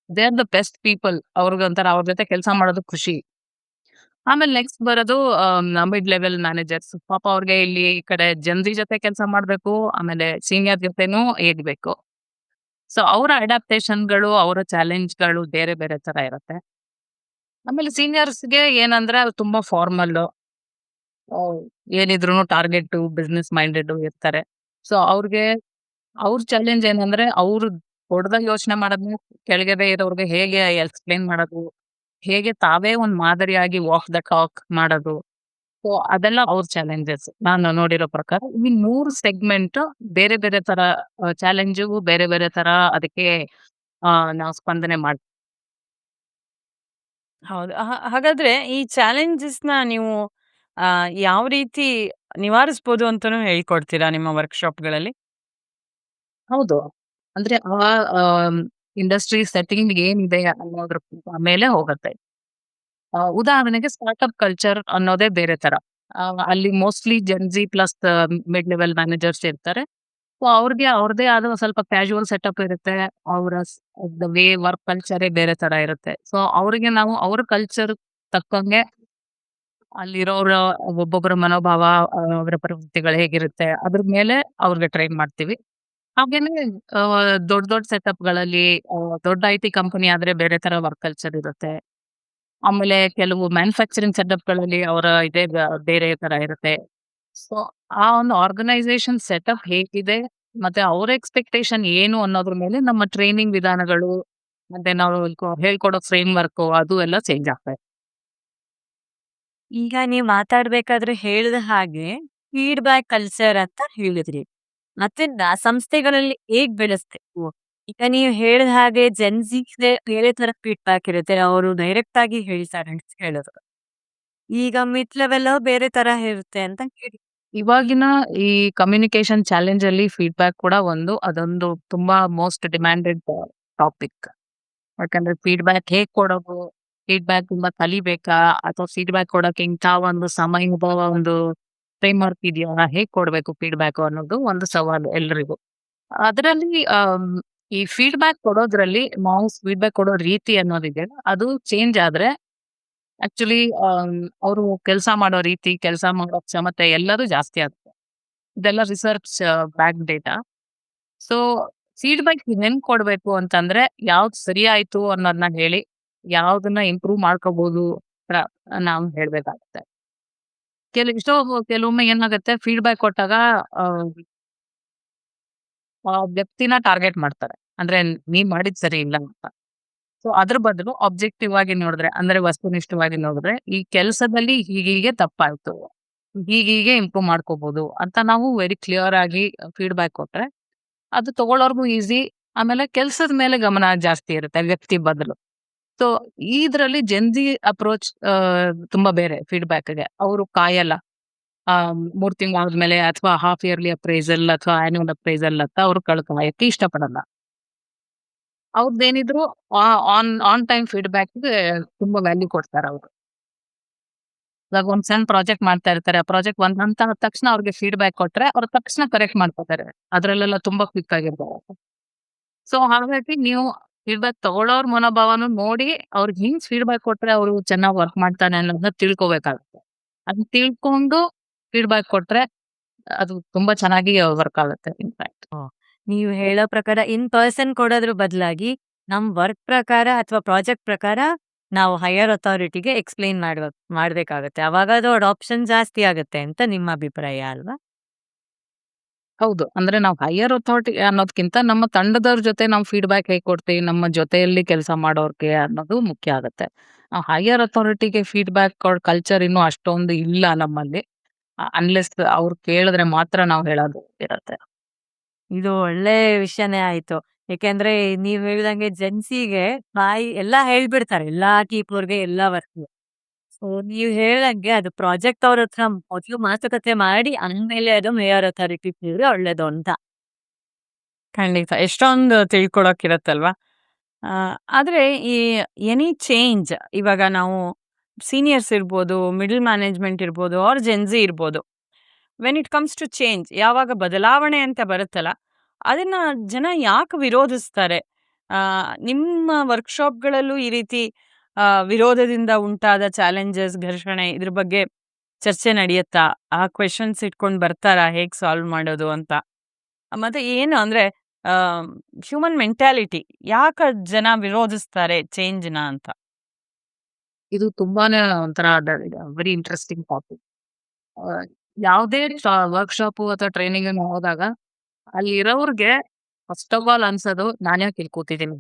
they are the best people. ಅವ್ರಿಗೊಂಥರ ಅವ್ರ ಜೊತೆ ಕೆಲಸ ಮಾಡೋದು ಖುಷಿ. ಆಮೇಲೆ ನೆಕ್ಸ್ಟ್ ಬರೋದು ಮಿಡ್ ಲೆವೆಲ್ ಮ್ಯಾನೇಜರ್ಸ್. ಪಾಪ ಅವ್ರಿಗೆ ಇಲ್ಲಿ ಈ ಕಡೆ ಜನ್‌ಜಿ ಜೊತೆ ಕೆಲಸ ಮಾಡ್ಬೇಕು, ಆಮೇಲೆ ಸೀನಿಯರ್ ಜೊತೆನೂ ಏಗ್ಬೇಕು. ಸೊ ಅವರ ಅಡಾಪ್ಟೇಷನ್‌ಗಳು, ಅವರ ಚಾಲೆಂಜ್‌ಗಳು ಬೇರೆ ಬೇರೆ ತರ ಇರುತ್ತೆ. ಆಮೇಲೆ ಸೀನಿಯರ್ಸ್‌ಗೆ ಏನಂದ್ರೆ ಅವ್ರು ತುಂಬಾ ಫಾರ್ಮಲ್ಲು. ಏನಿದ್ರೂನು ಟಾರ್ಗೆಟು, ಬಿಸಿನೆಸ್ ಮೈಂಡೆಡ್ ಇರ್ತಾರೆ. ಸೊ ಅವ್ರ ಚಾಲೆಂಜ್ ಏನಂದ್ರೆ ಅವ್ರು ದೊಡ್ಡದಾಗಿ ಯೋಚನೆ ಮಾಡೋದ್ನ ಕೆಳಗಡೆ ಇರೋರ್ಗೆ ಹೇಗೆ ಎಕ್ಸ್‌ಪ್ಲೇನ್ ಮಾಡೋದು, ಹೇಗೆ ತಾವೇ ಒಂದ್ ಮಾದರಿಯಾಗಿ ವಾಕ್ ದ ಟಾಕ್ ಮಾಡೋದು. ಸೊ ಅದೆಲ್ಲ ಅವ್ರ ಚಾಲೆಂಜಸ್ ನಾನು ನೋಡಿರೋ ಪ್ರಕಾರ. ಈ 3 ಸೆಗ್ಮೆಂಟ್ ಬೇರೆ ಬೇರೆ ತರ ಚಾಲೆಂಜು, ಬೇರೆ ಬೇರೆ ತರ ಅದಕ್ಕೆ ನಾವು ಸ್ಪಂದನೆ ಹೌದು. ಹಾಗಾದ್ರೆ ಈ ಚಾಲೆಂಜಸ್‌ನ ನೀವು ಯಾವ ರೀತಿ ನಿವಾರಿಸ್ಬೋದು ಅಂತಾನೂ ಹೇಳ್ಕೊಡ್ತೀರಾ ನಿಮ್ಮ ವರ್ಕ್‌ಶಾಪ್‌ಗಳಲ್ಲಿ? ಹೌದು. ಅಂದ್ರೆ ಇಂಡಸ್ಟ್ರಿ ಸೆಟ್ಟಿಂಗ್ ಏನಿದೆ ಅನ್ನೋದ್ರ ಮೇಲೆ ಹೋಗುತ್ತೆ. ಉದಾಹರಣೆಗೆ ಸ್ಟಾರ್ಟ್‌ಅಪ್ ಕಲ್ಚರ್ ಅನ್ನೋದೇ ಬೇರೆ ತರ. ಅಲ್ಲಿ mostly Gen Z plus mid level managers ಇರ್ತಾರೆ. ಸೊ ಅವ್ರಿಗೆ ಅವ್ರದ್ದೇ ಆದ ಒಂದ್ ಸ್ವಲ್ಪ ಕ್ಯಾಶುವಲ್ ಸೆಟಪ್ ಇರುತ್ತೆ. ಅವರ ದ ವೇ ವರ್ಕ್ ಕಲ್ಚರೇ ಬೇರೆ ತರ ಇರುತ್ತೆ. ಸೊ ಅವ್ರಿಗೆ ನಾವು ಅವ್ರ ಕಲ್ಚರ್ ತಕ್ಕಂಗೆ ಅಲ್ಲಿರೋರ ಒಬ್ಬೊಬ್ಬರ ಮನೋಭಾವ, ಅವರ ಪ್ರವೃತ್ತಿಗಳು ಹೇಗಿರುತ್ತೆ ಅದ್ರ ಮೇಲೆ ಅವ್ರಿಗೆ ಟ್ರೈನ್ ಮಾಡ್ತೀವಿ. ಹಾಗೇನೆ ದೊಡ್ಡ ದೊಡ್ಡ ಸೆಟಪ್‌ಗಳಲ್ಲಿ ದೊಡ್ಡ ಐಟಿ ಕಂಪನಿ ಆದ್ರೆ ಬೇರೆ ತರ ವರ್ಕ್ ಕಲ್ಚರ್ ಇರುತ್ತೆ. ಆಮೇಲೆ ಕೆಲವು ಮ್ಯಾನುಫ್ಯಾಕ್ಚರಿಂಗ್ ಸೆಟಪ್‌ಗಳಲ್ಲಿ ಅವರ ಇದೇ ಬೇರೆ ತರ ಇರುತ್ತೆ. ಸೊ ಆ ಒಂದು ಆರ್ಗನೈಸೇಷನ್ ಸೆಟಪ್ ಹೇಗಿದೆ, ಮತ್ತೆ ಅವ್ರ ಎಕ್ಸ್‌ಪೆಕ್ಟೇಷನ್ ಏನು ಅನ್ನೋದ್ರ ಮೇಲೆ ನಮ್ಮ ಟ್ರೈನಿಂಗ್ ವಿಧಾನಗಳು, ಮತ್ತೆ ನಾವು ಹೇಳ್ಕೊಡೋ ಫ್ರೇಮ್ ವರ್ಕು ಅದು ಎಲ್ಲ ಚೇಂಜ್ ಆಗ್ತಾ ಇದೆ. ಈಗ ನೀವ್ ಮಾತಾಡ್ಬೇಕಾದ್ರೆ ಹೇಳಿದ ಹಾಗೆ ಫೀಡ್‌ಬ್ಯಾಕ್ ಕಲ್ಚರ್ ಅಂತ ಹೇಳಿದ್ರಿ. ಅದನ್ನ ಸಂಸ್ಥೆಗಳಲ್ಲಿ ಹೇಗ್ ಬೆಳೆಸ್ಬೇಕು? ಈಗ ನೀವು ಹೇಳಿದ ಹಾಗೆ ಜೆನ್‌ಝಿಗೆ ಬೇರೆ ತರ ಫೀಡ್‌ಬ್ಯಾಕ್ ಇರುತ್ತೆ. ಅವರು ಡೈರೆಕ್ಟ್ ಆಗಿ ಹೇಳ್ತಾರೆ ಅಂತ ಹೇಳಿದ್ರು. ಈಗ ಮಿಡ್ ಲೆವೆಲ್ ಬೇರೆ ತರ ಇರುತ್ತೆ ಅಂತ ಕೇಳಿ. ಇವಾಗಿನ ಈ ಕಮ್ಯುನಿಕೇಷನ್ ಚಾಲೆಂಜ್ ಅಲ್ಲಿ ಫೀಡ್‌ಬ್ಯಾಕ್ ಕೂಡ ಅದೊಂದು ತುಂಬಾ ಮೋಸ್ಟ್ ಡಿಮ್ಯಾಂಡೆಡ್ ಟಾಪಿಕ್. ಯಾಕಂದ್ರೆ ಫೀಡ್‌ಬ್ಯಾಕ್ ಹೇಗ್ ಕೊಡೋದು? ಫೀಡ್‌ಬ್ಯಾಕ್ ಇಂದ ಕಲಿಬೇಕಾ? ಅಥವಾ ಫೀಡ್‌ಬ್ಯಾಕ್ ಕೊಡಕ್ಕೆ ಇಂಥ ಒಂದು ಸಮಯದ ಒಂದು ಫ್ರೇಮ್‌ವರ್ಕ್ ಇದೆಯಾ? ಹೇಗ್ ಕೊಡ್ಬೇಕು ಫೀಡ್‌ಬ್ಯಾಕ್ ಅನ್ನೋದು ಒಂದು ಸವಾಲು ಎಲ್ರಿಗೂ. ಅದರಲ್ಲಿ ಈ ಫೀಡ್‌ಬ್ಯಾಕ್ ಕೊಡೋದ್ರಲ್ಲಿ ನಾವು ಫೀಡ್‌ಬ್ಯಾಕ್ ಕೊಡೋ ರೀತಿ ಅನ್ನೋದಿದೆ, ಅದು ಚೇಂಜ್ ಆದ್ರೆ ಆಕ್ಚುಲಿ ಅವರು ಕೆಲಸ ಮಾಡೋ ರೀತಿ, ಕೆಲಸ ಮಾಡೋ ಕ್ಷಮತೆ ಎಲ್ಲದೂ ಜಾಸ್ತಿ ಆಗುತ್ತೆ. ಇದೆಲ್ಲ research backed data. So feedback ಹೆಂಗ್ ಕೊಡ್ಬೇಕು ಅಂತಂದ್ರೆ, ಯಾವ್ದು ಸರಿ ಆಯ್ತು ಅನ್ನೋದನ್ನ ಹೇಳಿ, ಯಾವ್ದನ್ನ ಇಂಪ್ರೂವ್ ಮಾಡ್ಕೋಬಹುದು ರ ನಾವು ಹೇಳ್ಬೇಕಾಗುತ್ತೆ. ಕೆಲವೊಮ್ಮೆ ಏನಾಗುತ್ತೆ ಫೀಡ್‌ಬ್ಯಾಕ್ ಕೊಟ್ಟಾಗ ಆ ಆ ವ್ಯಕ್ತಿನ ಟಾರ್ಗೆಟ್ ಮಾಡ್ತಾರೆ. ಅಂದ್ರೆ ನೀವ್ ಮಾಡಿದ್ ಸರಿ ಇಲ್ಲ ಅಂತ. ಸೊ ಅದ್ರ ಬದಲು ಆಬ್ಜೆಕ್ಟಿವ್ ಆಗಿ ನೋಡಿದ್ರೆ, ಅಂದ್ರೆ ವಸ್ತುನಿಷ್ಠವಾಗಿ ನೋಡಿದ್ರೆ, ಈ ಕೆಲಸದಲ್ಲಿ ಹೀಗೀಗೆ ತಪ್ಪಾಯ್ತು. ಹೀಗೀಗೆ ಇಂಪ್ರೂವ್ ಮಾಡ್ಕೋಬಹುದು ಅಂತ ನಾವು ವೆರಿ ಕ್ಲಿಯರ್ ಆಗಿ ಫೀಡ್‌ಬ್ಯಾಕ್ ಕೊಟ್ರೆ, ಅದು ತಗೊಳ್ಳೋರ್ಗೂ ಈಸಿ. ಆಮೇಲೆ ಕೆಲ್ಸದ ಮೇಲೆ ಗಮನ ಜಾಸ್ತಿ ಇರುತ್ತೆ ವ್ಯಕ್ತಿ ಬದಲು. ಸೊ ಇದ್ರಲ್ಲಿ ಜೆನ್‌ಜಿ ಅಪ್ರೋಚ್ ತುಂಬಾ ಬೇರೆ ಫೀಡ್‌ಬ್ಯಾಕ್‌ಗೆ. ಅವರು ಕಾಯಲ್ಲ. 3 ತಿಂಗಳಾದ್ಮೇಲೆ ಅಥವಾ ಹಾಫ್ ಇಯರ್ಲಿ ಅಪ್ರೈಸಲ್ ಅಥವಾ ಆನ್ಯುವಲ್ ಅಪ್ರೈಸಲ್ ಅಂತ ಅವ್ರು ಕಾಯಕ್ಕೆ ಇಷ್ಟಪಡಲ್ಲ. ಅವ್ರದ್ದೇನಿದ್ರು ಆನ್ ಆನ್ ಟೈಮ್ ಫೀಡ್‌ಬ್ಯಾಕ್‌ಗೆ ತುಂಬಾ ವ್ಯಾಲ್ಯೂ ಕೊಡ್ತಾರವ್ರು. ಇವಾಗ ಒಂದ್ ಸಣ್ಣ ಪ್ರಾಜೆಕ್ಟ್ ಮಾಡ್ತಾ ಇರ್ತಾರೆ. ಆ ಪ್ರಾಜೆಕ್ಟ್ ಒಂದ್ ಹಂತ ಆದ ತಕ್ಷಣ ಅವ್ರಿಗೆ ಫೀಡ್‌ಬ್ಯಾಕ್ ಕೊಟ್ರೆ, ಅವ್ರು ತಕ್ಷಣ ಕರೆಕ್ಟ್ ಮಾಡ್ಕೋತಾರೆ. ಅದ್ರಲ್ಲೆಲ್ಲ ತುಂಬಾ ಕ್ವಿಕ್ ಆಗಿರ್ತಾರೆ. ಸೊ ಹಾಗಾಗಿ ನೀವು ಫೀಡ್‌ಬ್ಯಾಕ್ ತಗೊಳ್ಳೋರ್ ಮನೋಭಾವನು ನೋಡಿ, ಅವ್ರಿಗೆ ಹಿಂಗ್ ಫೀಡ್‌ಬ್ಯಾಕ್ ಕೊಟ್ರೆ ಅವ್ರು ಚೆನ್ನಾಗ್ ವರ್ಕ್ ಮಾಡ್ತಾನೆ ಅನ್ನೋದನ್ನ ತಿಳ್ಕೋಬೇಕಾಗುತ್ತೆ. ಅದನ್ನ ತಿಳ್ಕೊಂಡು ಫೀಡ್‌ಬ್ಯಾಕ್ ಕೊಟ್ರೆ ಅದು ತುಂಬಾ ಚೆನ್ನಾಗಿ ವರ್ಕ್ ಆಗುತ್ತೆ ಇನ್‌ಫ್ಯಾಕ್ಟ್. ನೀವು ಹೇಳೋ ಪ್ರಕಾರ ಇನ್ ಪರ್ಸನ್ ಕೊಡೋದ್ರ ಬದಲಾಗಿ ನಮ್ ವರ್ಕ್ ಪ್ರಕಾರ ಅಥವಾ ಪ್ರಾಜೆಕ್ಟ್ ಪ್ರಕಾರ ನಾವು ಹೈಯರ್ ಅಥಾರಿಟಿಗೆ ಎಕ್ಸ್‌ಪ್ಲೇನ್ ಮಾಡ್ಬೇಕಾಗತ್ತೆ. ಅವಾಗ ಅದು ಅಡಾಪ್ಷನ್ ಜಾಸ್ತಿ ಆಗುತ್ತೆ ಅಂತ ನಿಮ್ಮ ಅಭಿಪ್ರಾಯ ಅಲ್ವಾ? ಹೌದು. ಅಂದ್ರೆ ನಾವು ಹೈಯರ್ ಅಥಾರಿಟಿ ಅನ್ನೋದ್ಕಿಂತ ನಮ್ಮ ತಂಡದವ್ರ ಜೊತೆ ನಾವು ಫೀಡ್‌ಬ್ಯಾಕ್ ಹೇಗ್ ಕೊಡ್ತೀವಿ, ನಮ್ಮ ಜೊತೆಯಲ್ಲಿ ಕೆಲಸ ಮಾಡೋರ್ಗೆ ಅನ್ನೋದು ಮುಖ್ಯ ಆಗುತ್ತೆ. ಹೈಯರ್ ಅಥಾರಿಟಿಗೆ ಫೀಡ್‌ಬ್ಯಾಕ್ ಕೊಡೋ ಕಲ್ಚರ್ ಇನ್ನೂ ಅಷ್ಟೊಂದು ಇಲ್ಲ ನಮ್ಮಲ್ಲಿ. ಅನ್ಲೆಸ್ ಅವ್ರು ಕೇಳಿದ್ರೆ ಮಾತ್ರ ನಾವು ಹೇಳೋದು ಇರತ್ತೆ. ಇದು ಒಳ್ಳೆ ವಿಷಯನೇ ಆಯ್ತು. ಯಾಕೆಂದ್ರೆ ನೀವ್ ಹೇಳ್ದಂಗೆ ಜೆನ್ಸಿಗೆ ಬಾಯಿ ಎಲ್ಲಾ ಹೇಳ್ಬಿಡ್ತಾರೆ. ಎಲ್ಲಾ ಕೀಪ್‌ವರ್ಗೆ ಎಲ್ಲಾ ವರ್ಕ್‌ಗೆ. ಸೊ ನೀವ್ ಹೇಳ್ದಂಗೆ ಅದು ಪ್ರಾಜೆಕ್ಟ್ ಅವ್ರ ಹತ್ರ ಮೊದ್ಲು ಮಾತುಕತೆ ಮಾಡಿ ಆಮೇಲೆ ಅದು ಮೇಯರ್ ಅಥಾರಿಟಿ ಕೇಳಿದ್ರೆ ಒಳ್ಳೇದು ಅಂತ. ಖಂಡಿತ. ಎಷ್ಟೊಂದು ತಿಳ್ಕೊಳಕ್ಕಿರತ್ತಲ್ವಾ? ಆದ್ರೆ ಈ ಎನಿ ಚೇಂಜ್ ಇವಾಗ ನಾವು ಸೀನಿಯರ್ಸ್ ಇರ್ಬೋದು, ಮಿಡಲ್ ಮ್ಯಾನೇಜ್ಮೆಂಟ್ ಇರ್ಬೋದು ಆರ್ ಜೆನ್‌ಝಿ ಇರ್ಬೋದು. When it comes to change ಯಾವಾಗ ಬದಲಾವಣೆ ಅಂತ ಬರುತ್ತಲ್ಲ, ಅದನ್ನ ಜನ ಯಾಕೆ ವಿರೋಧಿಸ್ತಾರೆ? ನಿಮ್ಮ ವರ್ಕ್‌ಶಾಪ್‌ಗಳಲ್ಲೂ ಈ ರೀತಿ ವಿರೋಧದಿಂದ ಉಂಟಾದ ಚಾಲೆಂಜಸ್, ಘರ್ಷಣೆ ಇದ್ರ ಬಗ್ಗೆ ಚರ್ಚೆ ನಡೆಯುತ್ತಾ? ಆ ಕ್ವೆಷನ್ಸ್ ಇಟ್ಕೊಂಡು ಬರ್ತಾರಾ? ಹೇಗ್ ಸಾಲ್ವ್ ಮಾಡೋದು ಅಂತ? ಮತ್ತೆ ಏನು ಅಂದ್ರೆ ಹ್ಯೂಮನ್ ಮೆಂಟಾಲಿಟಿ ಯಾಕ ಜನ ವಿರೋಧಿಸ್ತಾರೆ ಚೇಂಜ್‌ನ ಅಂತ? ಇದು ತುಂಬಾನೇ ಒಂಥರ ವೆರಿ ಇಂಟ್ರೆಸ್ಟಿಂಗ್ ಟಾಪಿಕ್. ಯಾವುದೇ ವರ್ಕ್‌ಶಾಪು ಅಥವಾ ಟ್ರೈನಿಂಗಿಗೆ ಹೋದಾಗ ಅಲ್ಲಿ ಇರೋರ್ಗೆ ಫಸ್ಟ್ ಆಫ್ ಆಲ್ ಅನ್ಸೋದು ನಾನ್ಯಾಕೆ ಇಲ್ಲಿ ಕೂತಿದ್ದೀನಿ?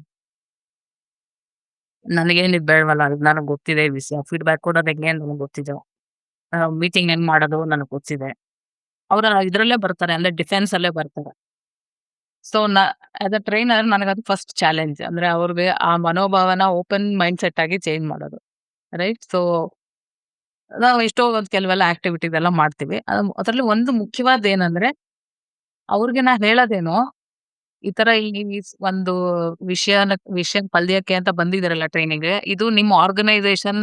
ನನಗೇನ್ ಇದ್ ಬೇಡವಲ್ಲ, ನನಗ್ ಗೊತ್ತಿದೆ ಈ ವಿಷಯ. ಫೀಡ್‌ಬ್ಯಾಕ್ ಕೊಡೋದ್ ಹೆಂಗೆ ಅಂತ ನನಗ್ ಗೊತ್ತಿದೆ. ಮೀಟಿಂಗ್ ಹೆಂಗ್ ಮಾಡೋದು ನನಗ್ ಗೊತ್ತಿದೆ. ಅವ್ರ ಇದ್ರಲ್ಲೇ ಬರ್ತಾರೆ, ಅಂದ್ರೆ ಡಿಫೆನ್ಸ್ ಅಲ್ಲೇ ಬರ್ತಾರೆ. ಸೊ ಆಸ್ ಅ ಟ್ರೈನರ್ ನನಗದು ಫಸ್ಟ್ ಚಾಲೆಂಜ್. ಅಂದ್ರೆ ಅವ್ರಿಗೆ ಆ ಮನೋಭಾವನ ಓಪನ್ ಮೈಂಡ್‌ಸೆಟ್ ಆಗಿ ಚೇಂಜ್ ಮಾಡೋದು. ರೈಟ್? ಸೊ ನಾವು ಎಷ್ಟೋ ಒಂದ್ ಕೆಲವೆಲ್ಲ ಆಕ್ಟಿವಿಟೀಸ್ ಎಲ್ಲ ಮಾಡ್ತೀವಿ. ಅದ್ರಲ್ಲಿ ಒಂದು ಮುಖ್ಯವಾದ್ದೇನಂದ್ರೆ, ಅವ್ರಿಗೆ ನಾ ಹೇಳೋದೇನು, ಈ ತರ ಈ ಒಂದು ವಿಷಯ ಕಲ್ಯಕ್ಕೆ ಅಂತ ಬಂದಿದ್ದೀರಲ್ಲ ಟ್ರೈನಿಂಗ್‌ಗೆ, ಇದು ನಿಮ್ಮ ಆರ್ಗನೈಸೇಷನ್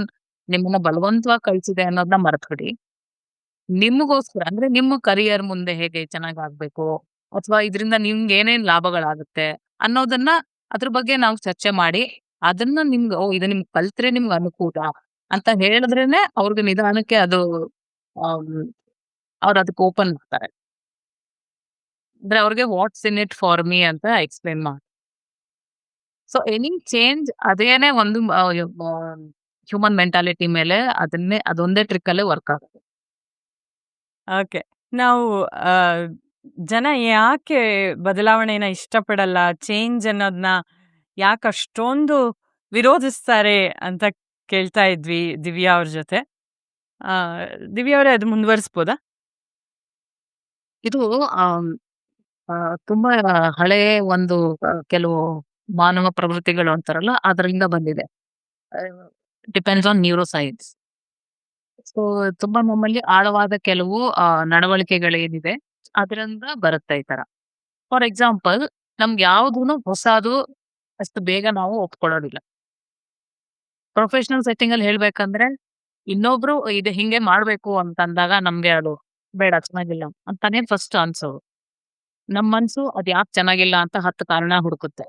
ನಿಮ್ಮನ್ನ ಬಲವಂತವಾಗಿ ಕಳ್ಸಿದೆ ಅನ್ನೋದನ್ನ ಮರ್ತ್ಬಿಡಿ. ನಿಮಗೋಸ್ಕರ ಅಂದ್ರೆ ನಿಮ್ಮ ಕರಿಯರ್ ಮುಂದೆ ಹೇಗೆ ಚೆನ್ನಾಗಾಗ್ಬೇಕು, ಅಥವಾ ಇದರಿಂದ ನಿಮ್ಗೆ ಏನೇನ್ ಲಾಭಗಳಾಗುತ್ತೆ ಅನ್ನೋದನ್ನ ಅದ್ರ ಬಗ್ಗೆ ನಾವು ಚರ್ಚೆ ಮಾಡಿ, ಅದನ್ನ ನಿಮ್ಗೆ ಇದು ನಿಮ್ಗೆ ಕಲ್ತ್ರೆ ನಿಮ್ಗೆ ಅನುಕೂಲ ಅಂತ ಹೇಳಿದ್ರೇನೆ ಅವ್ರಿಗೆ ನಿಧಾನಕ್ಕೆ ಅದು ಅವ್ರು ಅದಕ್ಕೆ ಓಪನ್ ಮಾಡ್ತಾರೆ. ಅಂದ್ರೆ ಅವ್ರಿಗೆ what's in it for me ಅಂತ ಎಕ್ಸ್‌ಪ್ಲೇನ್ ಮಾಡಿ. ಸೊ ಎನಿ ಚೇಂಜ್ ಅದೇನೇ ಒಂದು ಹ್ಯೂಮನ್ ಮೆಂಟಾಲಿಟಿ ಮೇಲೆ ಅದೊಂದೇ ಟ್ರಿಕ್ ಅಲ್ಲೇ ವರ್ಕ್ ಆಗುತ್ತೆ. ಓಕೆ. ನಾವು ಆ, ಜನ ಯಾಕೆ ಬದಲಾವಣೆನ ಇಷ್ಟಪಡಲ್ಲ, ಚೇಂಜ್ ಅನ್ನೋದನ್ನ ಯಾಕೆ ಅಷ್ಟೊಂದು ವಿರೋಧಿಸ್ತಾರೆ ಅಂತ ಕೇಳ್ತಾ ಇದ್ವಿ ದಿವ್ಯಾ ಅವ್ರ ಜೊತೆ. ಆ, ದಿವ್ಯಾ ಅವರೇ ಅದು ಮುಂದುವರಿಸ್ಬೋದಾ? ಇದು ಆಮ್, ತುಂಬಾ ಹಳೆಯ ಒಂದು ಕೆಲವು ಮಾನವ ಪ್ರವೃತ್ತಿಗಳು ಅಂತಾರಲ್ಲ ಅದರಿಂದ ಬಂದಿದೆ. Depends on neuro science. So ತುಂಬಾ ನಮ್ಮಲ್ಲಿ ಆಳವಾದ ಕೆಲವು ನಡವಳಿಕೆಗಳೇನಿದೆ ಅದರಿಂದ ಬರುತ್ತೆ ಈ ತರ. ಫಾರ್ ಎಕ್ಸಾಂಪಲ್, ನಮ್ಗೆ ಯಾವ್ದೂನು ಹೊಸದು ಅಷ್ಟು ಬೇಗ ನಾವು ಒಪ್ಕೊಳ್ಳೋದಿಲ್ಲ. ಪ್ರೊಫೆಷನಲ್ ಸೆಟ್ಟಿಂಗ್ ಅಲ್ಲಿ ಹೇಳ್ಬೇಕಂದ್ರೆ, ಇನ್ನೊಬ್ರು ಇದು ಹಿಂಗೆ ಮಾಡ್ಬೇಕು ಅಂತ ಅಂದಾಗ ನಮ್ಗೆ ಅದು ಬೇಡ, ಚೆನ್ನಾಗಿಲ್ಲ ಅಂತಾನೆ ಫಸ್ಟ್ ಅನ್ಸೋದು. ನಮ್ ಮನ್ಸು ಅದ್ ಯಾಕೆ ಚೆನ್ನಾಗಿಲ್ಲ ಅಂತ 10 ಕಾರಣ ಹುಡುಕುತ್ತೆ.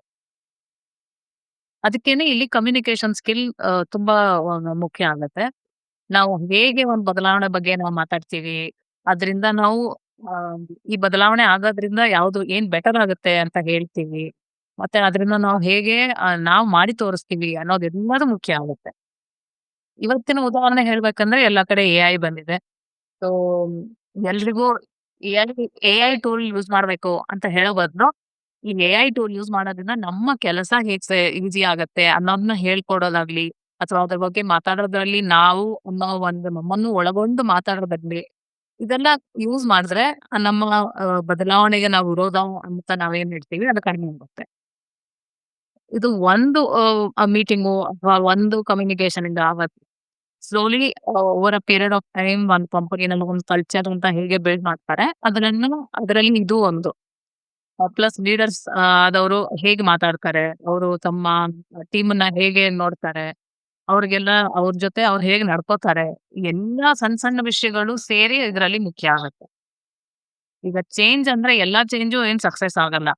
ಅದಕ್ಕೇನೆ ಇಲ್ಲಿ ಕಮ್ಯುನಿಕೇಶನ್ ಸ್ಕಿಲ್ ತುಂಬಾ ಮುಖ್ಯ ಆಗತ್ತೆ. ನಾವು ಹೇಗೆ ಒಂದು ಬದಲಾವಣೆ ಬಗ್ಗೆ ನಾವು ಮಾತಾಡ್ತೀವಿ, ಅದ್ರಿಂದ ನಾವು ಆ, ಈ ಬದಲಾವಣೆ ಆಗೋದ್ರಿಂದ ಏನ್ ಬೆಟರ್ ಆಗುತ್ತೆ ಅಂತ ಹೇಳ್ತೀವಿ. ಮತ್ತೆ ಅದರಿಂದ ನಾವು ಹೇಗೆ ನಾವು ಮಾಡಿ ತೋರಿಸ್ತೀವಿ ಅನ್ನೋದೆಲ್ಲದೂ ಮುಖ್ಯ ಆಗುತ್ತೆ. ಇವತ್ತಿನ ಉದಾಹರಣೆ ಹೇಳ್ಬೇಕಂದ್ರೆ ಎಲ್ಲಾ ಕಡೆ ಎಐ ಬಂದಿದೆ. ಸೊ ಎಲ್ರಿಗೂ ಎಐ ಎಐ ಟೂಲ್ ಯೂಸ್ ಮಾಡ್ಬೇಕು ಅಂತ ಹೇಳೋ ಬದಲು, ಈ ಎಐ ಟೂಲ್ ಯೂಸ್ ಮಾಡೋದ್ರಿಂದ ನಮ್ಮ ಕೆಲಸ ಹೇಗ್ ಈಸಿ ಆಗತ್ತೆ ಅನ್ನೋದನ್ನ ಹೇಳ್ಕೊಡೋದಾಗ್ಲಿ, ಅಥವಾ ಅದ್ರ ಬಗ್ಗೆ ಮಾತಾಡೋದ್ರಲ್ಲಿ ನಾವು ಅನ್ನೋ ಒಂದು ನಮ್ಮನ್ನು ಒಳಗೊಂಡು ಮಾತಾಡೋದಾಗ್ಲಿ, ಇದೆಲ್ಲ ಯೂಸ್ ಮಾಡಿದ್ರೆ ನಮ್ಮ ಬದಲಾವಣೆಗೆ ನಾವು ವಿರೋಧ ಅಂತ ನಾವೇನ್ ಹೇಳ್ತೀವಿ ಅದು ಕಡಿಮೆ ಆಗುತ್ತೆ. ಇದು ಒಂದು ಮೀಟಿಂಗು ಅಥವಾ ಒಂದು ಕಮ್ಯುನಿಕೇಶನ್ ಇಂದ ಆಗತ್ತೆ. Slowly over a period of time ಒಂದು ಕಂಪನಿನಲ್ಲಿ ಒಂದು ಕಲ್ಚರ್ ಅಂತ ಹೇಗೆ ಬಿಲ್ಡ್ ಮಾಡ್ತಾರೆ ಅದರಲ್ಲಿ ಇದು ಒಂದು. ಪ್ಲಸ್ ಲೀಡರ್ಸ್ ಆದವರು ಹೇಗೆ ಮಾತಾಡ್ತಾರೆ, ಅವರು ತಮ್ಮ ಟೀಮನ್ನ ಹೇಗೆ ನೋಡ್ತಾರೆ, ಅವ್ರಿಗೆಲ್ಲ ಅವ್ರ ಜೊತೆ ಅವ್ರು ಹೇಗೆ ನಡ್ಕೋತಾರೆ, ಎಲ್ಲಾ ಸಣ್ಣ ಸಣ್ಣ ವಿಷಯಗಳು ಸೇರಿ ಇದರಲ್ಲಿ ಮುಖ್ಯ ಆಗುತ್ತೆ. ಈಗ ಚೇಂಜ್ ಅಂದ್ರೆ ಎಲ್ಲಾ ಚೇಂಜು ಏನ್ ಸಕ್ಸಸ್ ಆಗಲ್ಲ.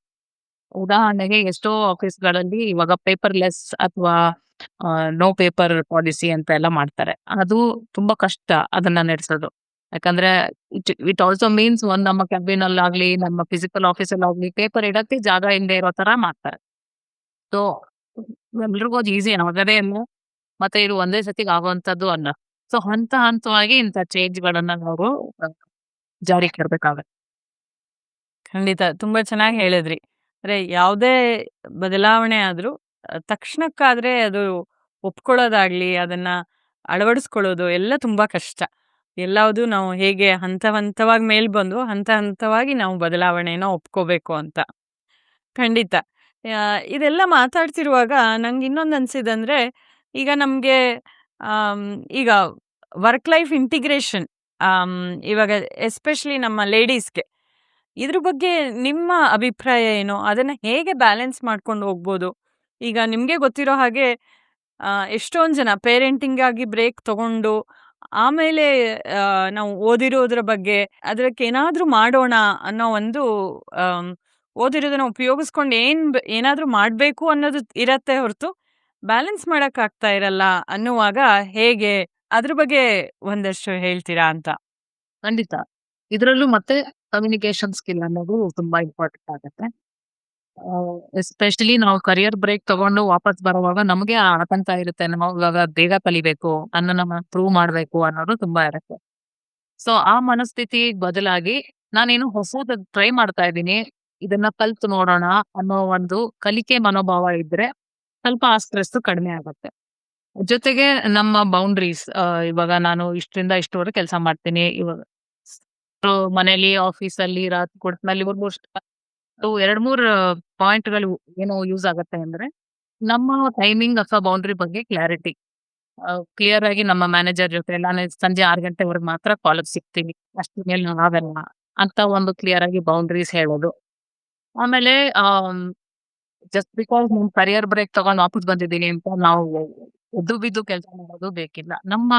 ಉದಾಹರಣೆಗೆ ಎಷ್ಟೋ ಆಫೀಸ್ಗಳಲ್ಲಿ ಇವಾಗ ಪೇಪರ್‌ಲೆಸ್ ಅಥವಾ ನೋ ಪೇಪರ್ ಪಾಲಿಸಿ ಅಂತ ಎಲ್ಲ ಮಾಡ್ತಾರೆ. ಅದು ತುಂಬಾ ಕಷ್ಟ ಅದನ್ನ ನಡೆಸೋದು. ಯಾಕಂದ್ರೆ ಇಟ್ ಆಲ್ಸೋ ಮೀನ್ಸ್ ನಮ್ಮ ಕ್ಯಾಬಿನ್ ಅಲ್ಲಾಗ್ಲಿ, ನಮ್ಮ ಫಿಸಿಕಲ್ ಆಫೀಸಲ್ಲಾಗ್ಲಿ ಪೇಪರ್ ಇಡಕ್ಕೆ ಜಾಗ ಇಲ್ಲದೆ ಇರೋ ತರ ಮಾಡ್ತಾರೆ. ಸೊ ಎಲ್ರಿಗೂ ಅದು ಈಸಿ ಆಗೋದೇ ಇಲ್ಲ. ಮತ್ತೆ ಇದು ಒಂದೇ ಸತಿಗೆ ಆಗುವಂತದ್ದು ಅಲ್ಲ. ಸೊ ಹಂತವಾಗಿ ಇಂಥ ಚೇಂಜ್‌ಗಳನ್ನ ನಾವು ಜಾರಿಗೆ ತರಬೇಕಾಗತ್ತೆ. ಖಂಡಿತ. ತುಂಬಾ ಚೆನ್ನಾಗಿ ಹೇಳಿದ್ರಿ. ಅಂದ್ರೆ ಯಾವುದೇ ಬದಲಾವಣೆ ಆದ್ರೂ ತಕ್ಷಣಕ್ಕಾದ್ರೆ ಅದು ಒಪ್ಕೊಳ್ಳೋದಾಗ್ಲಿ, ಅದನ್ನ ಅಳವಡಿಸ್ಕೊಳ್ಳೋದು ಎಲ್ಲ ತುಂಬಾ ಕಷ್ಟ. ಎಲ್ಲವುದು ನಾವು ಹೇಗೆ ಹಂತ ಹಂತವಾಗಿ ಮೇಲ್ ಬಂದು, ಹಂತ ಹಂತವಾಗಿ ನಾವು ಬದಲಾವಣೆನ ಒಪ್ಕೋಬೇಕು ಅಂತ. ಖಂಡಿತ. ಇದೆಲ್ಲ ಮಾತಾಡ್ತಿರುವಾಗ ನಂಗೆ ಇನ್ನೊಂದು ಅನ್ಸಿದಂದ್ರೆ, ಈಗ ನಮ್ಗೆ ಆಮ್, ಈಗ ವರ್ಕ್ ಲೈಫ್ ಇಂಟಿಗ್ರೇಷನ್ ಇವಾಗ ಎಸ್ಪೆಷಲಿ ನಮ್ಮ ಲೇಡೀಸ್‌ಗೆ ಇದ್ರ ಬಗ್ಗೆ ನಿಮ್ಮ ಅಭಿಪ್ರಾಯ ಏನು? ಅದನ್ನ ಹೇಗೆ ಬ್ಯಾಲೆನ್ಸ್ ಮಾಡ್ಕೊಂಡು ಹೋಗ್ಬೋದು? ಈಗ ನಿಮ್ಗೆ ಗೊತ್ತಿರೋ ಹಾಗೆ ಎಷ್ಟೊಂದ್ ಜನ ಪೇರೆಂಟಿಂಗಾಗಿ ಬ್ರೇಕ್ ತಗೊಂಡು, ಆಮೇಲೆ ನಾವು ಓದಿರೋದ್ರ ಬಗ್ಗೆ ಅದಕ್ಕೇನಾದ್ರೂ ಮಾಡೋಣ ಅನ್ನೋ ಒಂದು ಆಮ್, ಓದಿರೋದನ್ನ ಉಪಯೋಗಿಸ್ಕೊಂಡು ಏನಾದ್ರೂ ಮಾಡ್ಬೇಕು ಅನ್ನೋದು ಇರತ್ತೆ ಹೊರತು, ಬ್ಯಾಲೆನ್ಸ್ ಮಾಡಕ್ಕಾಗ್ತಾ ಇರಲ್ಲ ಅನ್ನುವಾಗ ಹೇಗೆ? ಅದ್ರ ಬಗ್ಗೆ ಒಂದಷ್ಟು ಹೇಳ್ತೀರಾ ಅಂತ? ಖಂಡಿತ. ಇದ್ರಲ್ಲೂ ಮತ್ತೆ ಕಮ್ಯುನಿಕೇಶನ್ ಸ್ಕಿಲ್ ಅನ್ನೋದು ತುಂಬಾ ಇಂಪಾರ್ಟೆಂಟ್ ಆಗತ್ತೆ. ಎಸ್ಪೆಷಲಿ ನಾವು ಕರಿಯರ್ ಬ್ರೇಕ್ ತಗೊಂಡು ವಾಪಸ್ ಬರುವಾಗ ನಮಗೆ ಆ ಆತಂಕ ಇರುತ್ತೆ. ನಾವು ಇವಾಗ ಬೇಗ ಕಲಿಬೇಕು, ನನ್ನನ್ನ ಪ್ರೂವ್ ಮಾಡ್ಬೇಕು ಅನ್ನೋದು ತುಂಬಾ ಇರುತ್ತೆ. ಸೊ ಆ ಮನಸ್ಥಿತಿ ಬದಲಾಗಿ ನಾನೇನು ಹೊಸದು ಟ್ರೈ ಮಾಡ್ತಾ ಇದ್ದೀನಿ, ಇದನ್ನ ಕಲ್ತು ನೋಡೋಣ ಅನ್ನೋ ಒಂದು ಕಲಿಕೆ ಮನೋಭಾವ ಇದ್ರೆ ಸ್ವಲ್ಪ ಆ ಸ್ಟ್ರೆಸ್ ಕಡಿಮೆ ಆಗುತ್ತೆ. ಜೊತೆಗೆ ನಮ್ಮ ಬೌಂಡ್ರೀಸ್, ಇವಾಗ ನಾನು ಇಷ್ಟರಿಂದ ಇಷ್ಟುವರೆಗೆ ಕೆಲಸ ಮಾಡ್ತೀನಿ. ಇವಾಗ ಮನೇಲಿ, ಆಫೀಸಲ್ಲಿ, ರಾತ್ರಿ ಕೊಡ್ತಿನಲ್ಲಿ ಆಲ್ಮೋಸ್ಟ್ 2-3 ಪಾಯಿಂಟ್‌ಗಳು ಏನು ಯೂಸ್ ಆಗತ್ತೆ ಅಂದ್ರೆ, ನಮ್ಮ ಟೈಮಿಂಗ್ ಅಥವಾ ಬೌಂಡರಿ ಬಗ್ಗೆ ಕ್ಲಾರಿಟಿ. ಕ್ಲಿಯರ್ ಆಗಿ ನಮ್ಮ ಮ್ಯಾನೇಜರ್ ಜೊತೆ ನಾನು ಸಂಜೆ 6 ಗಂಟೆವರೆಗೆ ಮಾತ್ರ ಕಾಲೇಜ್ ಸಿಗ್ತೀನಿ. ಅಷ್ಟ್ರ ಮೇಲೆ ನಾನು ಆಗಲ್ಲ ಅಂತ ಒಂದು ಕ್ಲಿಯರ್ ಆಗಿ ಬೌಂಡರೀಸ್ ಹೇಳೋದು. ಆಮೇಲೆ ಜಸ್ಟ್ ಬಿಕಾಸ್ ನಾನು ಕರಿಯರ್ ಬ್ರೇಕ್ ತಗೊಂಡು ವಾಪಸ್ ಬಂದಿದ್ದೀನಿ ಅಂತ ನಾವು ಎದ್ದು ಬಿದ್ದು ಕೆಲಸ ಮಾಡೋದು ಬೇಕಿಲ್ಲ. ನಮ್ಮ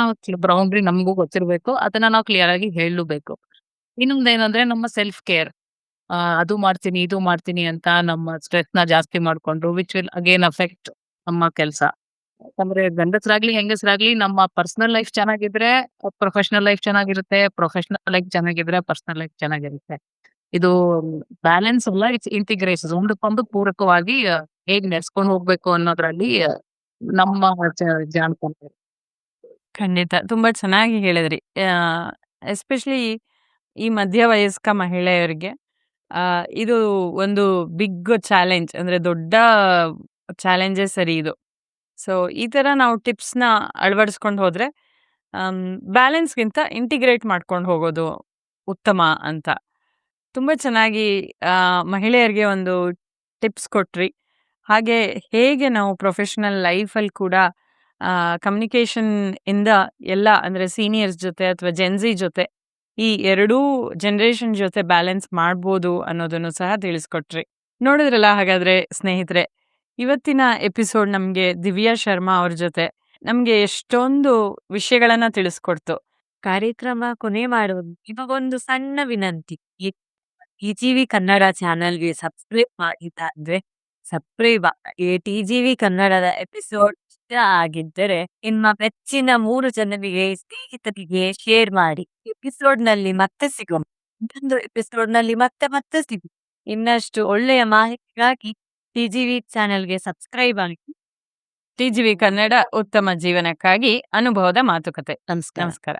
ಬೌಂಡ್ರಿ ನಮಗೂ ಗೊತ್ತಿರ್ಬೇಕು. ಅದನ್ನ ನಾವು ಕ್ಲಿಯರ್ ಆಗಿ ಹೇಳಲೂಬೇಕು. ಇನ್ನೊಂದೇನಂದ್ರೆ ನಮ್ಮ ಸೆಲ್ಫ್ ಕೇರ್. ಅದು ಮಾಡ್ತೀನಿ, ಇದು ಮಾಡ್ತೀನಿ ಅಂತ ನಮ್ಮ ಸ್ಟ್ರೆಸ್‌ನ ಜಾಸ್ತಿ ಮಾಡ್ಕೊಂಡು ವಿಚ್ ವಿಲ್ ಅಗೈನ್ ಅಫೆಕ್ಟ್ ನಮ್ಮ ಕೆಲ್ಸ. ಯಾಕಂದ್ರೆ ಗಂಡಸರಾಗ್ಲಿ, ಹೆಂಗಸರಾಗ್ಲಿ ನಮ್ಮ ಪರ್ಸನಲ್ ಲೈಫ್ ಚೆನ್ನಾಗಿದ್ರೆ ಪ್ರೊಫೆಷನಲ್ ಲೈಫ್ ಚೆನ್ನಾಗಿರುತ್ತೆ. ಪ್ರೊಫೆಷನಲ್ ಲೈಫ್ ಚೆನ್ನಾಗಿದ್ರೆ ಪರ್ಸನಲ್ ಲೈಫ್ ಚೆನ್ನಾಗಿರುತ್ತೆ. ಇದು ಬ್ಯಾಲೆನ್ಸ್ ಅಲ್ಲ, ಇಟ್ಸ್ ಇಂಟಿಗ್ರೇಷನ್. ಒಂದಕ್ಕೊಂದು ಪೂರಕವಾಗಿ ಹೇಗ್ ನಡೆಸ್ಕೊಂಡು ಹೋಗ್ಬೇಕು ಅನ್ನೋದ್ರಲ್ಲಿ ನಮ್ಮ ಜಾಣತನ ಇದೆ. ಖಂಡಿತ. ತುಂಬಾ ಚೆನ್ನಾಗಿ ಹೇಳಿದ್ರಿ. ಎಸ್ಪೆಷಲಿ ಈ ಮಧ್ಯವಯಸ್ಕ ಮಹಿಳೆಯರಿಗೆ ಇದು ಒಂದು ಬಿಗ್ ಚಾಲೆಂಜ್, ಅಂದ್ರೆ ದೊಡ್ಡ ಚಾಲೆಂಜೇ ಸರಿ ಇದು. ಸೊ ಈ ಥರ ನಾವು ಟಿಪ್ಸ್‌ನ ಅಳವಡಿಸ್ಕೊಂಡು ಹೋದ್ರೆ ಬ್ಯಾಲೆನ್ಸ್‌ಗಿಂತ ಇಂಟಿಗ್ರೇಟ್ ಮಾಡ್ಕೊಂಡು ಹೋಗೋದು ಉತ್ತಮ ಅಂತ. ತುಂಬ ಚೆನ್ನಾಗಿ ಮಹಿಳೆಯರಿಗೆ ಒಂದು ಟಿಪ್ಸ್ ಕೊಟ್ರಿ. ಹಾಗೆ ಹೇಗೆ ನಾವು ಪ್ರೊಫೆಷನಲ್ ಲೈಫಲ್ಲಿ ಕೂಡ ಕಮ್ಯುನಿಕೇಷನ್ ಇಂದ ಎಲ್ಲ ಅಂದರೆ ಸೀನಿಯರ್ಸ್ ಜೊತೆ ಅಥವಾ ಜೆನ್ಸಿ ಜೊತೆ ಈ ಎರಡೂ ಜನರೇಷನ್ ಜೊತೆ ಬ್ಯಾಲೆನ್ಸ್ ಮಾಡ್ಬೋದು ಅನ್ನೋದನ್ನು ಸಹ ತಿಳಿಸ್ಕೊಟ್ರಿ. ನೋಡಿದ್ರಲ್ಲ ಹಾಗಾದ್ರೆ ಸ್ನೇಹಿತರೆ, ಇವತ್ತಿನ ಎಪಿಸೋಡ್ ನಮಗೆ ದಿವ್ಯಾ ಶರ್ಮಾ ಅವ್ರ ಜೊತೆ ನಮಗೆ ಎಷ್ಟೊಂದು ವಿಷಯಗಳನ್ನ ತಿಳಿಸ್ಕೊಡ್ತು. ಕಾರ್ಯಕ್ರಮ ಕೊನೆ ಮಾಡುವುದು ಇವಾಗೊಂದು ಸಣ್ಣ ವಿನಂತಿ. ಟಿಜಿವಿ ಕನ್ನಡ ಚಾನೆಲ್ಗೆ ಸಬ್ಸ್ಕ್ರೈಬ್ ಮಾಡಿಲ್ಲ ಅಂದ್ರೆ ಸಬ್ಸ್ಕ್ರೈಬ್ ಆಗಿ. ಟಿಜಿವಿ ಕನ್ನಡದ ಎಪಿಸೋಡ್ ಇಷ್ಟ ಆಗಿದ್ದರೆ ನಿಮ್ಮ ಮೆಚ್ಚಿನ 3 ಜನರಿಗೆ, ಸ್ನೇಹಿತರಿಗೆ ಶೇರ್ ಮಾಡಿ. ಎಪಿಸೋಡ್ನಲ್ಲಿ ಮತ್ತೆ ಸಿಗೋಣ. ಇನ್ನೊಂದು ಎಪಿಸೋಡ್ನಲ್ಲಿ ಮತ್ತೆ ಸಿಗೋಣ. ಇನ್ನಷ್ಟು ಒಳ್ಳೆಯ ಮಾಹಿತಿಗಾಗಿ ಟಿಜಿವಿ ಚಾನೆಲ್ಗೆ ಸಬ್ಸ್ಕ್ರೈಬ್ ಆಗಿ. ಟಿಜಿವಿ ಕನ್ನಡ, ಉತ್ತಮ ಜೀವನಕ್ಕಾಗಿ ಅನುಭವದ ಮಾತುಕತೆ. ನಮಸ್ಕಾರ. ನಮಸ್ಕಾರ.